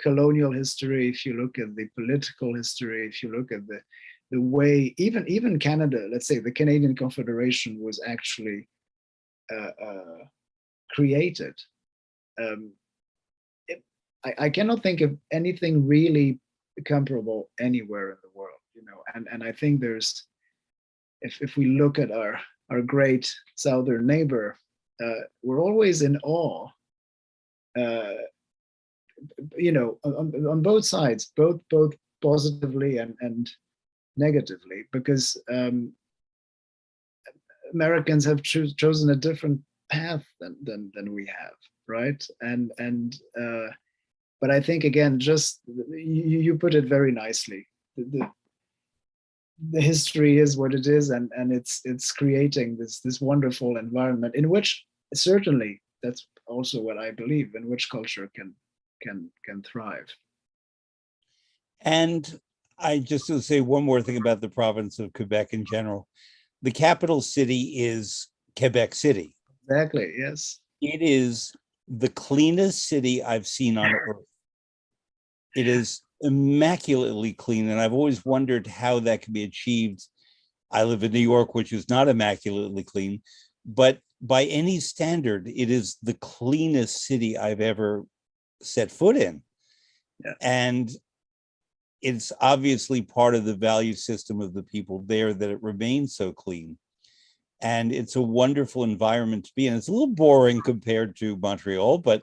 colonial history, if you look at the political history, if you look at the way even Canada, let's say the Canadian Confederation was actually created. I cannot think of anything really comparable anywhere in the world, and I think there's, if we look at our great southern neighbor, we're always in awe, on both sides, both positively and negatively, because Americans have chosen a different path than we have, right? But I think, again, just you put it very nicely. The history is what it is, and it's creating this wonderful environment in which, certainly, that's also what I believe, in which culture can thrive. And I just will say one more thing about the province of Quebec in general. The capital city is Quebec City. Exactly, yes. It is the cleanest city I've seen on earth. It is immaculately clean, and I've always wondered how that can be achieved. I live in New York, which is not immaculately clean, but by any standard, it is the cleanest city I've ever set foot in. Yeah. And it's obviously part of the value system of the people there that it remains so clean. And it's a wonderful environment to be in. It's a little boring compared to Montreal, but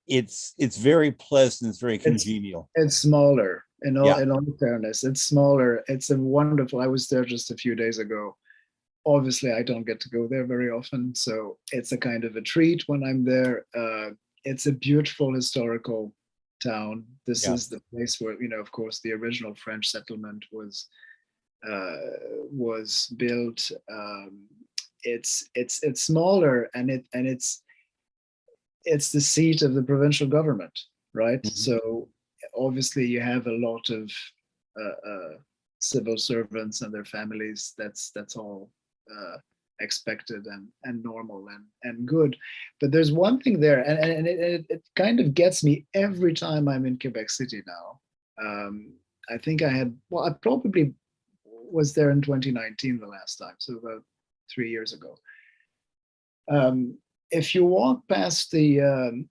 it's very pleasant. It's very congenial. It's smaller. In all fairness, it's smaller. It's a wonderful. I was there just a few days ago. Obviously, I don't get to go there very often, so it's a kind of a treat when I'm there. It's a beautiful historical town. This is the place where, of course, the original French settlement was built. It's smaller, and it's the seat of the provincial government, right? Mm-hmm. So obviously you have a lot of civil servants and their families. That's all expected and normal and good. But there's one thing there, and it kind of gets me every time I'm in Quebec City now. I think I probably was there in 2019 the last time, so about 3 years ago. If you walk past the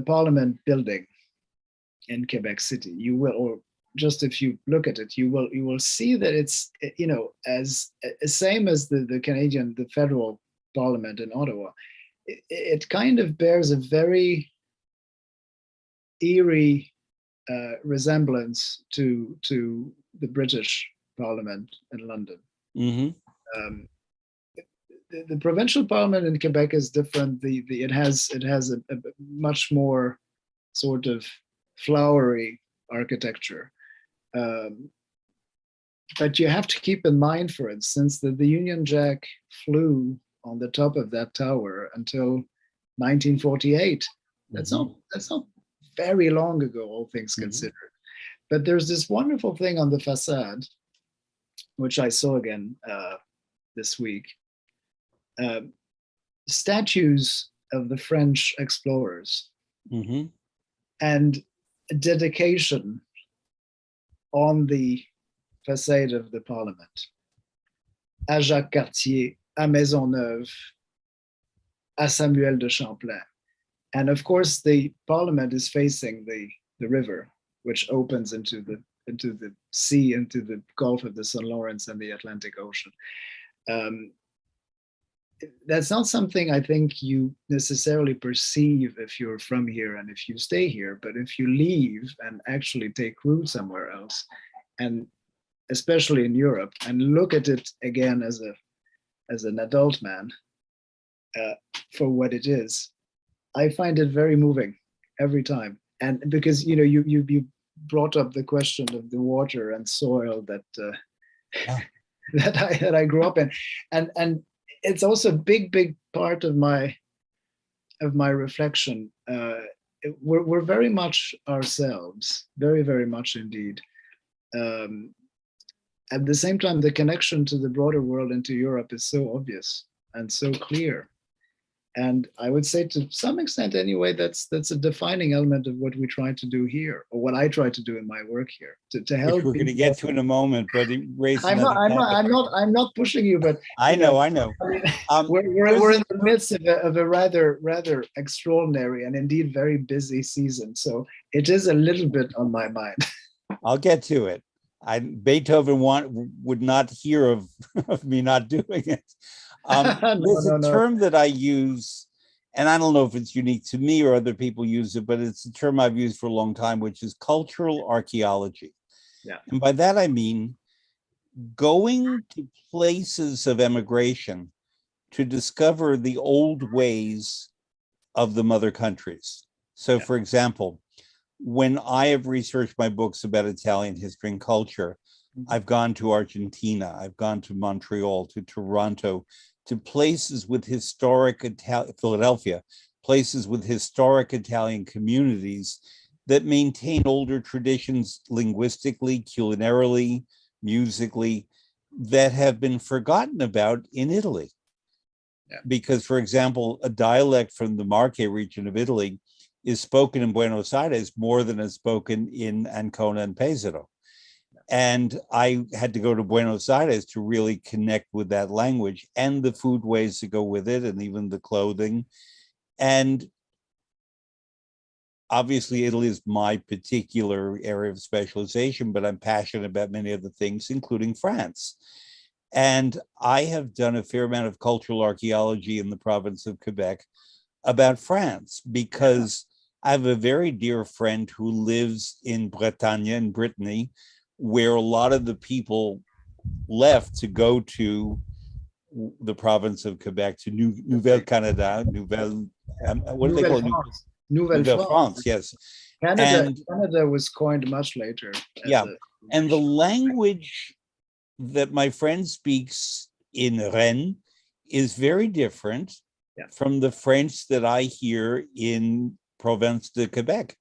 Parliament building in Quebec City, you will, or just if you look at it, you will see that it's, as same as the federal Parliament in Ottawa. It kind of bears a very eerie resemblance to the British Parliament in London. Mm-hmm. The provincial parliament in Quebec is different. It has a much more sort of flowery architecture, but you have to keep in mind, for instance, that the Union Jack flew on the top of that tower until 1948. That's not very long ago, all things considered. But there's this wonderful thing on the facade, which I saw again this week. Statues of the French explorers and a dedication on the facade of the Parliament. À Jacques Cartier, à Maisonneuve, à Samuel de Champlain. And of course, the Parliament is facing the river, which opens into the sea, into the Gulf of the St. Lawrence and the Atlantic Ocean. That's not something I think you necessarily perceive if you're from here and if you stay here, but if you leave and actually take root somewhere else, and especially in Europe, and look at it again as an adult man for what it is, I find it very moving every time. And because you brought up the question of the water and soil that Yeah. that I grew up in, and it's also a big part of my reflection. We're very much ourselves, very much indeed. Um, at the same time, the connection to the broader world and to Europe is so obvious and so clear. And I would say, to some extent anyway, that's a defining element of what we try to do here, or what I try to do in my work here, to Which help we're going to people. get to in a moment, but it raised I'm not, another I'm not, topic. I'm not pushing you, but I know. I mean, we're in the midst of a rather extraordinary and indeed very busy season. So it is a little bit on my mind. I'll get to it. Beethoven would not hear of, of me not doing it. There's a term that I use, and I don't know if it's unique to me or other people use it, but it's a term I've used for a long time, which is cultural archaeology. Yeah. And by that, I mean going to places of emigration to discover the old ways of the mother countries. So, for example, when I have researched my books about Italian history and culture, I've gone to Argentina, I've gone to Montreal, to Toronto, to places with historic Philadelphia, places with historic Italian communities that maintain older traditions linguistically, culinarily, musically, that have been forgotten about in Italy. Yeah. Because, for example, a dialect from the Marche region of Italy is spoken in Buenos Aires more than is spoken in Ancona and Pesaro. And I had to go to Buenos Aires to really connect with that language and the food ways to go with it, and even the clothing. And obviously, Italy is my particular area of specialization, but I'm passionate about many other things, including France. And I have done a fair amount of cultural archaeology in the province of Quebec about France, because I have a very dear friend who lives in Bretagne, in Brittany, where a lot of the people left to go to the province of Quebec, to Nouvelle Canada, what do they call it? Nouvelle France, yes. Canada was coined much later. Yeah, and the language that my friend speaks in Rennes is very different from the French that I hear in Province de Quebec.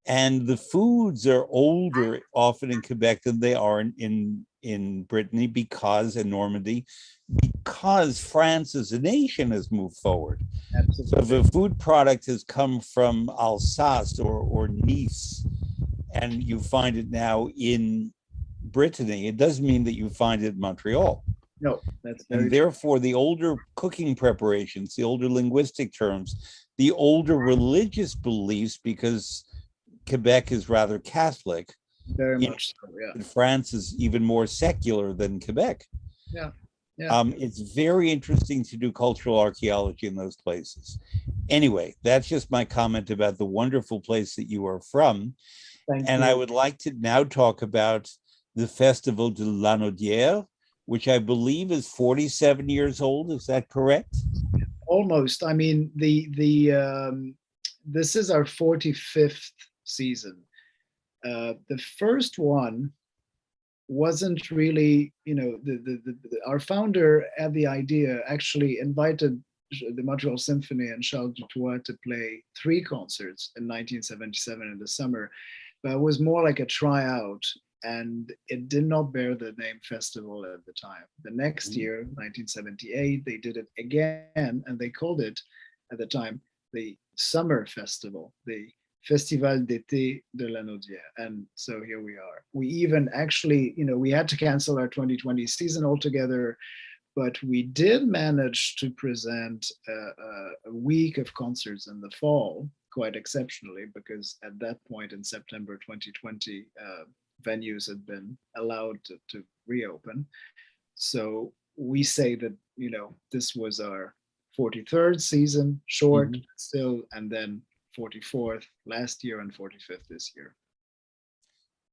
And the foods are older often in Quebec than they are in Brittany, because in Normandy, because France as a nation has moved forward. Absolutely. So if a food product has come from Alsace or Nice, and you find it now in Brittany, it doesn't mean that you find it in Montreal. No, that's very and therefore true. The older cooking preparations, the older linguistic terms, the older religious beliefs, because Quebec is rather Catholic. Very much so, yeah. France is even more secular than Quebec. Yeah. It's very interesting to do cultural archaeology in those places. Anyway, that's just my comment about the wonderful place that you are from. Thank you. I would like to now talk about the Festival de Lanaudiere, which I believe is 47 years old. Is that correct? Almost. I mean, this is our 45th season. The first one wasn't really, our founder had the idea, actually invited the Montreal Symphony and Charles Dutoit to play 3 concerts in 1977 in the summer, but it was more like a tryout, and it did not bear the name festival at the time. The next year, 1978, they did it again, and they called it at the time the Summer Festival, the Festival d'été de Lanaudiere. And so here we are. We even actually, we had to cancel our 2020 season altogether, but we did manage to present a week of concerts in the fall, quite exceptionally, because at that point in September 2020, venues had been allowed to reopen. So we say that, this was our 43rd season, short still, and then 44th last year and 45th this year.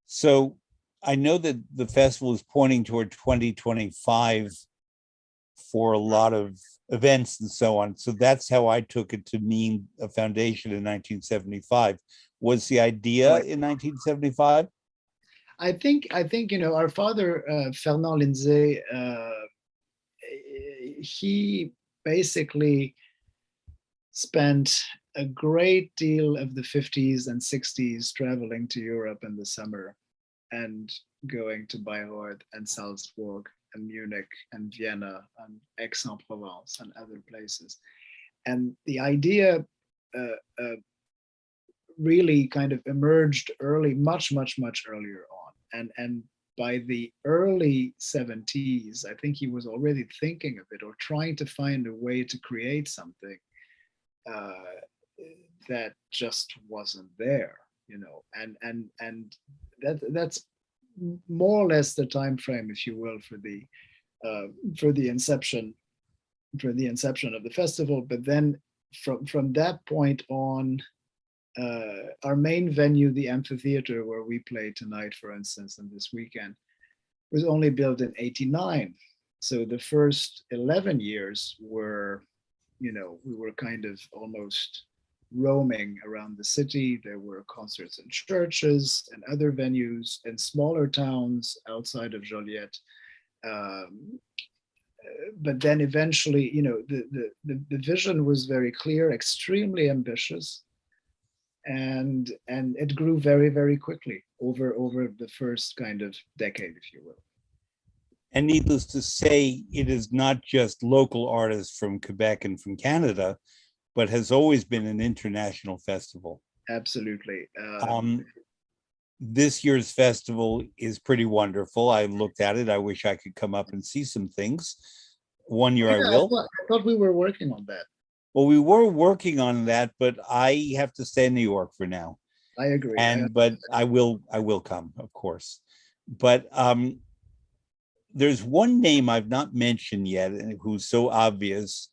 So I know that the festival is pointing toward 2025 for a lot of events and so on. So that's how I took it to mean a foundation in 1975. Was the idea in 1975? I think our father Fernand Lindsay, he basically spent a great deal of the 50s and 60s traveling to Europe in the summer and going to Bayreuth and Salzburg and Munich and Vienna and Aix-en-Provence and other places. And the idea really kind of emerged early, much earlier on. And by the early 70s, I think he was already thinking of it or trying to find a way to create something that just wasn't there, and that's more or less the time frame, if you will, for the inception of the festival. But then from that point on, our main venue, the amphitheater where we play tonight, for instance, and this weekend, was only built in '89. So the first 11 years were, we were kind of almost roaming around the city. There were concerts in churches and other venues in smaller towns outside of Joliette. But then eventually, the vision was very clear, extremely ambitious, and it grew very, very quickly over the first kind of decade, if you will. And needless to say, it is not just local artists from Quebec and from Canada, but has always been an international festival. Absolutely. This year's festival is pretty wonderful. I looked at it. I wish I could come up and see some things. One year I will. I thought we were working on that. Well, we were working on that, but I have to stay in New York for now. I agree. But I will come, of course. But there's one name I've not mentioned yet, and who's so obvious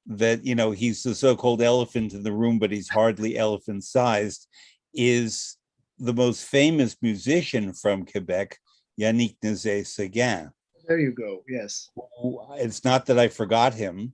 that, he's the so-called elephant in the room, but he's hardly elephant-sized, is the most famous musician from Quebec, Yannick Nézet-Séguin. There you go, yes. It's not that I forgot him.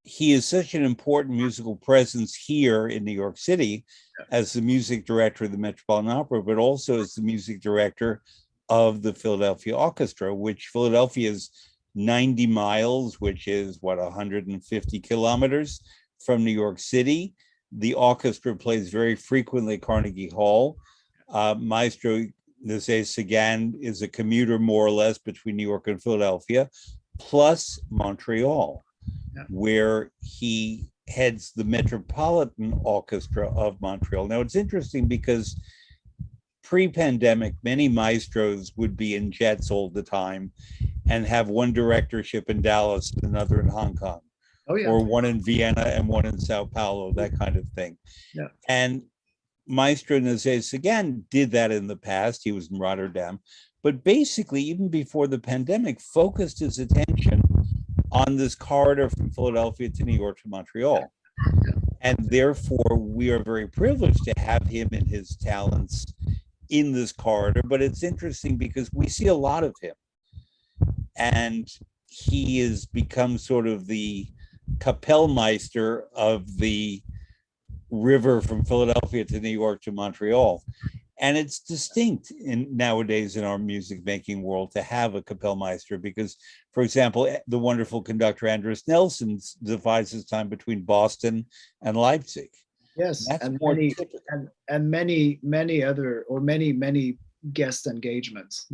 He is such an important musical presence here in New York City as the music director of the Metropolitan Opera, but also as the music director of the Philadelphia Orchestra, which Philadelphia is 90 miles, which is 150 kilometers from New York City. The orchestra plays very frequently at Carnegie Hall. Maestro Nézet-Séguin is a commuter, more or less, between New York and Philadelphia, plus Montreal, where he heads the Metropolitan Orchestra of Montreal. Now, it's interesting because pre-pandemic, many maestros would be in jets all the time and have one directorship in Dallas and another in Hong Kong, or one in Vienna and one in Sao Paulo, that kind of thing. Yeah. And Maestro Nézet-Séguin did that in the past. He was in Rotterdam, but basically, even before the pandemic, focused his attention on this corridor from Philadelphia to New York to Montreal. And therefore, we are very privileged to have him and his talents in this corridor. But it's interesting because we see a lot of him. And he has become sort of the Kapellmeister of the river from Philadelphia to New York to Montreal. And it's distinct nowadays in our music making world to have a Kapellmeister because, for example, the wonderful conductor Andres Nelson divides his time between Boston and Leipzig. Yes, and many other, or many guest engagements.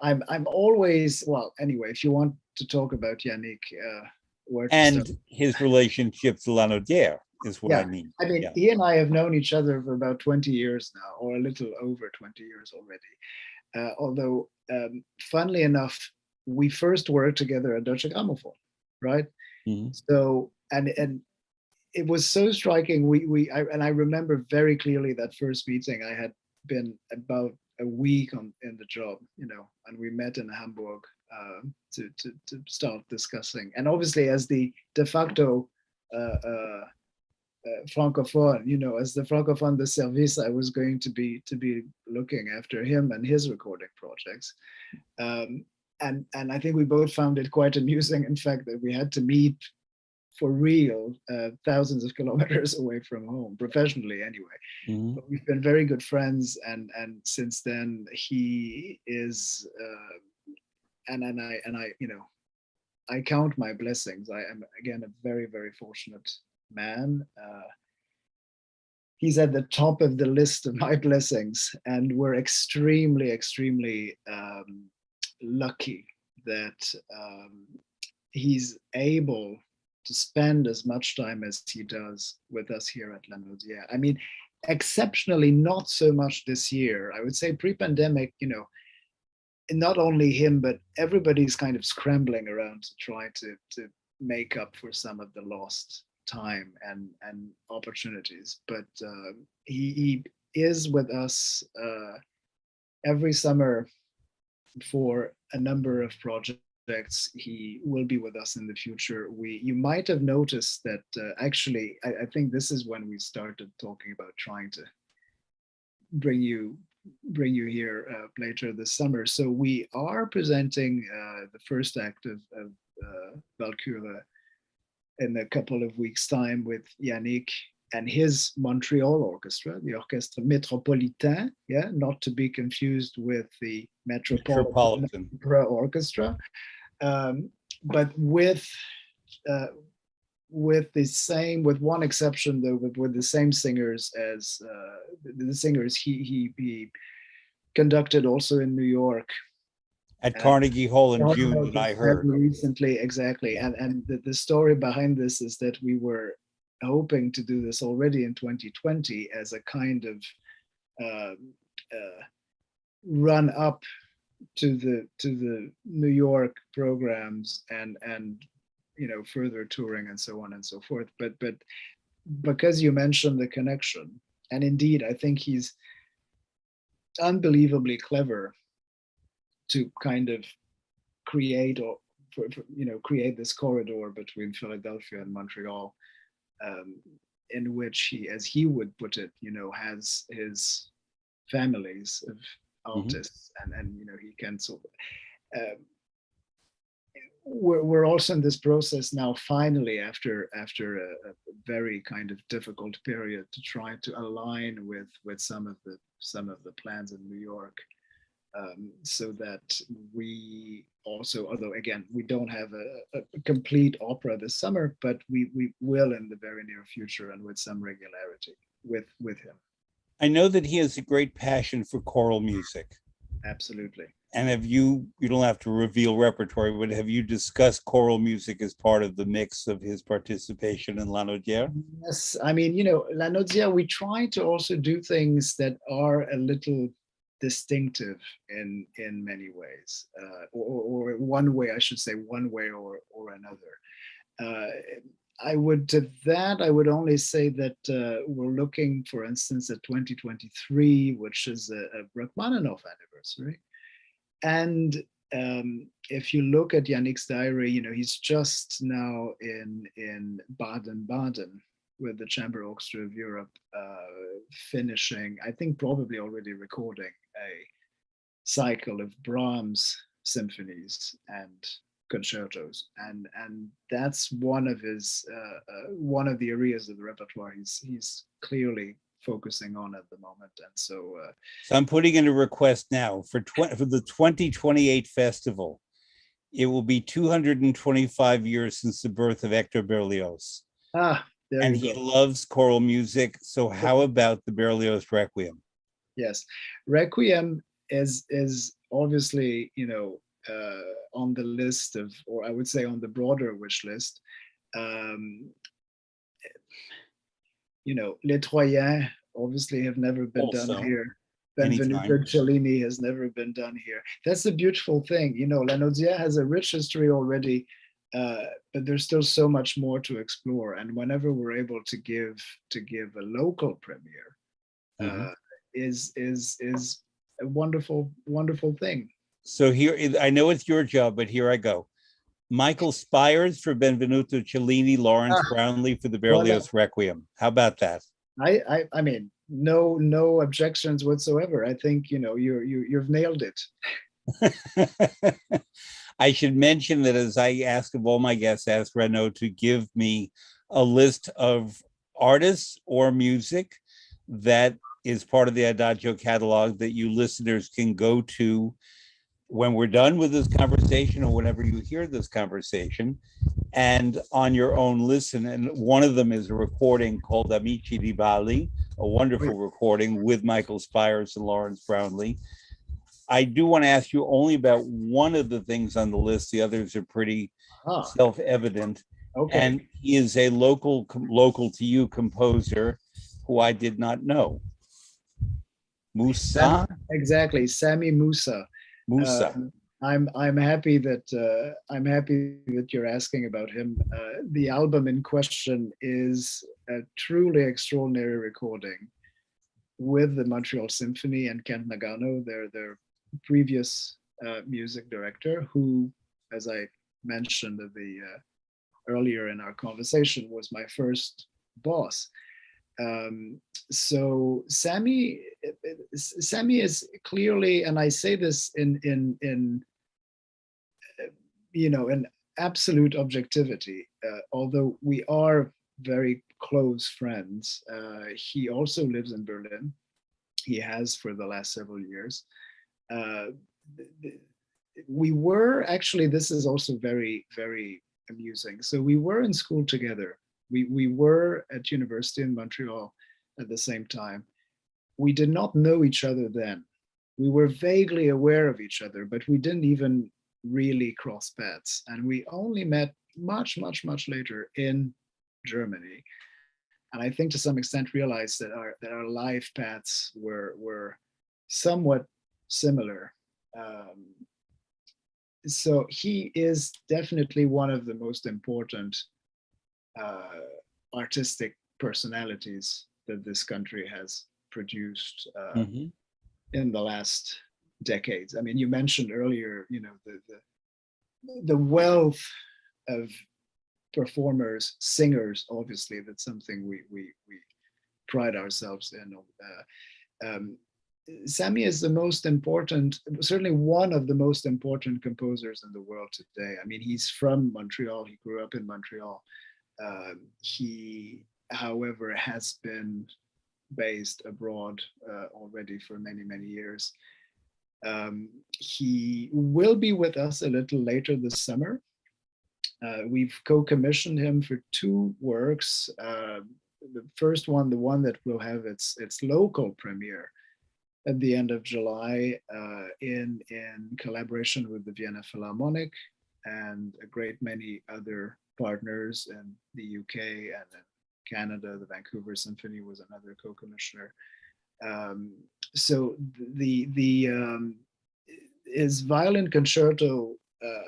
I'm always, well, anyway, if you want to talk about Yannick, his relationship to Lanaudiere is what I mean. He and I have known each other for about 20 years now, or a little over 20 years already. Although, funnily enough, we first worked together at Deutsche Grammophon, right? Mm-hmm. So, and it was so striking. I remember very clearly that first meeting. I had been about a week in the job, and we met in Hamburg to start discussing. And obviously, as the de facto francophone, as the francophone de service, I was going to be looking after him and his recording projects. I think we both found it quite amusing, in fact, that we had to meet for real, thousands of kilometers away from home, professionally anyway. Mhm. But we've been very good friends, and since then he is, and I, you know, I count my blessings. I am again a very, very fortunate man. He's at the top of the list of my blessings, and we're extremely, extremely lucky that he's able to spend as much time as he does with us here at Lanaudiere. I mean, exceptionally not so much this year. I would say pre-pandemic, you know, not only him, but everybody's kind of scrambling around to try to make up for some of the lost time and opportunities. But he is with us every summer for a number of projects. He will be with us in the future. You might have noticed that actually, I think this is when we started talking about trying to bring you here later this summer. So we are presenting the first act of Valkyrie in a couple of weeks' time with Yannick and his Montreal Orchestra, the Orchestre Métropolitain, yeah, not to be confused with the Metropolitan Opera Orchestra, but with the same, with one exception though, but with the same singers as the singers he conducted also in New York at Carnegie Hall in June, that I heard recently. Exactly, and the story behind this is that we were hoping to do this already in 2020 as a kind of run up to the New York programs and you know, further touring and so on and so forth. But because you mentioned the connection, and indeed I think he's unbelievably clever to kind of create you know, create this corridor between Philadelphia and Montreal, in which he, as he would put it, you know, has his families of artists, and you know, he can sort of, we're also in this process now, finally, after a very kind of difficult period, to try to align with some of the plans in New York, so that we also, although again we don't have a complete opera this summer, but we will in the very near future, and with some regularity with him. I know that he has a great passion for choral music. Absolutely. And have you don't have to reveal repertoire, but have you discussed choral music as part of the mix of his participation in Lanaudiere? Yes, I mean, you know, Lanaudiere, we try to also do things that are a little distinctive in many ways, or one way, I should say, one way or another. I would only say that we're looking, for instance, at 2023, which is a Rachmaninoff anniversary. And if you look at Yannick's diary, you know, he's just now in Baden-Baden with the Chamber Orchestra of Europe, finishing, I think probably already recording a cycle of Brahms symphonies and concertos, and that's one of his one of the areas of the repertoire he's clearly focusing on at the moment. And so I'm putting in a request now for the 2028 festival. It will be 225 years since the birth of Hector Berlioz. And he loves choral music. So how about the Berlioz Requiem? Yes, Requiem is obviously, you know, on the list of, or I would say on the broader wish list. You know, Les Troyens obviously have never been Also, done here. Benvenuto Cellini has never been done here. That's the beautiful thing. You know, Lanaudiere has a rich history already, but there's still so much more to explore. And whenever we're able to give a local premiere, is a wonderful, wonderful thing. So here, I know it's your job, but here I go. Michael Spires for Benvenuto Cellini, Lawrence Brownlee for the Berlioz Requiem. How about that? I mean, no objections whatsoever. I think, you know, you've nailed it. I should mention that as I ask of all my guests, I ask Renaud to give me a list of artists or music that is part of the Adagio catalog that you listeners can go to when we're done with this conversation or whenever you hear this conversation and on your own listen. And one of them is a recording called Amici di Bali, a wonderful recording with Michael Spires and Lawrence Brownlee. I do want to ask you only about one of the things on the list. The others are pretty self-evident. Okay. And he is a local to you composer who I did not know. Musa? Exactly, Sami Musa. Musa. I'm happy that you're asking about him. The album in question is a truly extraordinary recording with the Montreal Symphony and Kent Nagano, their previous music director, who, as I mentioned at earlier in our conversation, was my first boss. So Sami is clearly, and I say this in absolute objectivity, although we are very close friends. He also lives in Berlin. He has for the last several years. We were actually, this is also very, very amusing. So we were in school together. We were at university in Montreal at the same time. We did not know each other then. We were vaguely aware of each other, but we didn't even really cross paths. And we only met much, much, much later in Germany. And I think to some extent realized that our life paths were somewhat similar. So he is definitely one of the most important artistic personalities that this country has produced in the last decades. I mean, you mentioned earlier, the wealth of performers, singers. Obviously, that's something we pride ourselves in. Sami is the most important, certainly one of the most important composers in the world today. I mean, he's from Montreal. He grew up in Montreal. He, however, has been based abroad already for many, many years. He will be with us a little later this summer. We've co-commissioned him for 2 works. The first one, the one that will have its local premiere at the end of July in collaboration with the Vienna Philharmonic and a great many other partners in the UK and in Canada. The Vancouver Symphony was another co-commissioner. So his violin concerto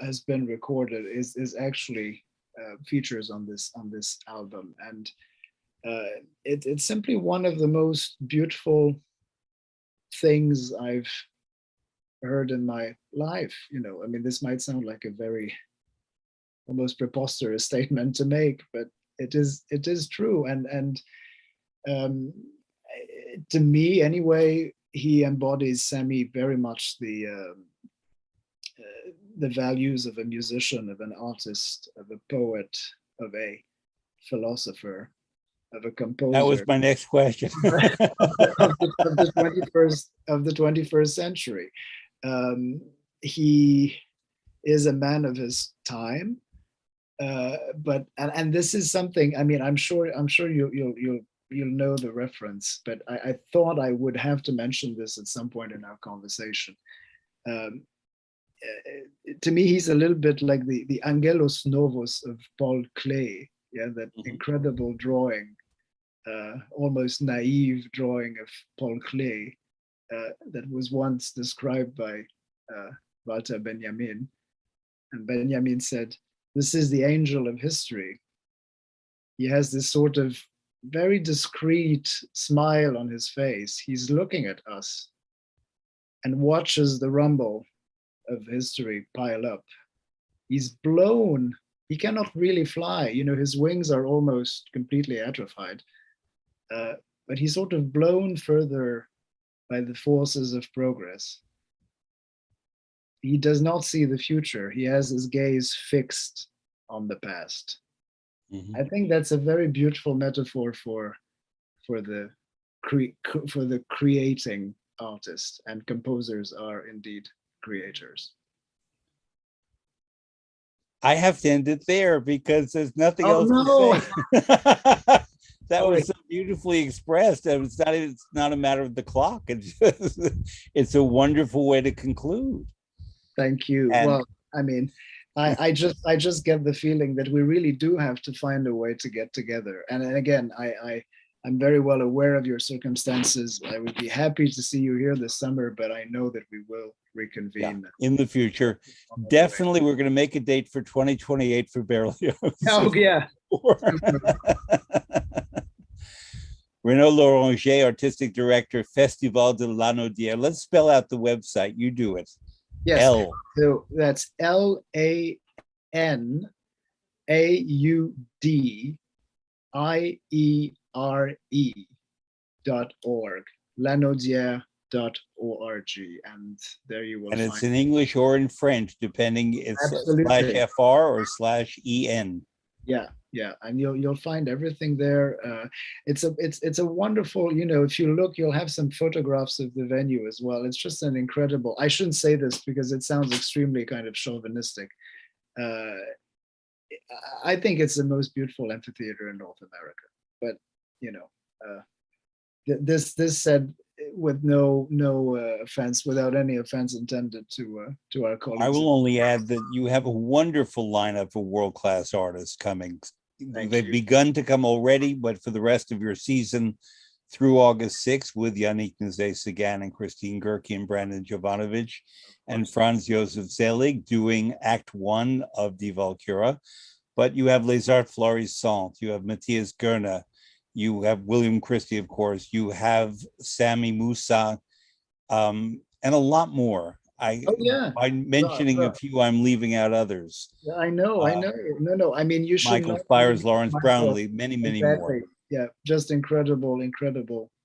has been recorded, is actually features on this album, and it's simply one of the most beautiful things I've heard in my life. I mean, this might sound like a very almost preposterous statement to make, but it is true. And to me, anyway, he embodies, Sami, very much the values of a musician, of an artist, of a poet, of a philosopher, of a composer. That was my next question. of the 21st century. He is a man of his time, but this is something. I mean, I'm sure you'll know the reference, but I thought I would have to mention this at some point in our conversation. To me, he's a little bit like the Angelus Novus of Paul Klee. Yeah, that incredible drawing, almost naive drawing of Paul Klee that was once described by Walter Benjamin. And Benjamin said, "This is the angel of history." He has this sort of very discreet smile on his face. He's looking at us and watches the rumble of history pile up. He's blown. He cannot really fly. His wings are almost completely atrophied. But he's sort of blown further by the forces of progress. he does not see the future. He has his gaze fixed on the past. Mhm. I think that's a very beautiful metaphor for the for the creating artist, and composers are indeed creators. I have to end it there because there's nothing Oh else to no! say. That Sorry. was so beautifully expressed. And it's not a matter of the clock. It's just, it's a wonderful way to conclude. Thank you. And Well, I mean, I just get the feeling that we really do have to find a way to get together. And again, I'm very well aware of your circumstances. I would be happy to see you here this summer, but I know that we will yeah, reconvene in the future, on the way. definitely we're going to make a date for 2028 for Berlioz. Oh yeah. Renaud Loranger, Artistic Director, Festival de Lanaudiere. Let's spell out the website. You do it. Yes. L. So that's LANAUDIERE.org, lanaudiere.org, and there you will And find. it's in English or in French, depending. It's Absolutely. /FR or /EN. Yeah, and you'll find everything there. It's a wonderful, if you look, you'll have some photographs of the venue as well. It's just an incredible. I shouldn't say this because it sounds extremely kind of chauvinistic. I think it's the most beautiful amphitheater in North America. But this said with no offense, without any offense intended to our colleagues. I will only add that you have a wonderful lineup of world-class artists coming. They've begun to come already, but for the rest of your season through August 6th with Yannick Nézet-Séguin and Christine Gerke and Brandon Jovanovic and Franz Josef Selig doing Act 1 of Die Walküre. But you have Les Arts Florissants, you have Matthias Goerne, you have William Christie, of course, you have Sami Moussa, and a lot more. By mentioning a few, I'm leaving out others. Yeah, I know. No. I mean, you should. Michael Spires, Lawrence Brownlee, many more. Yeah, just incredible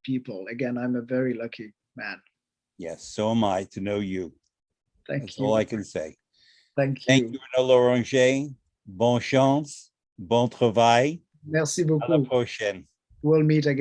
people. Again, I'm a very lucky man. Yes, so am I to know you. That's all I can say. Thank you. Thank you, Renaud Loranger. Bonne chance, bon travail. Merci beaucoup. À la prochaine. We'll meet again.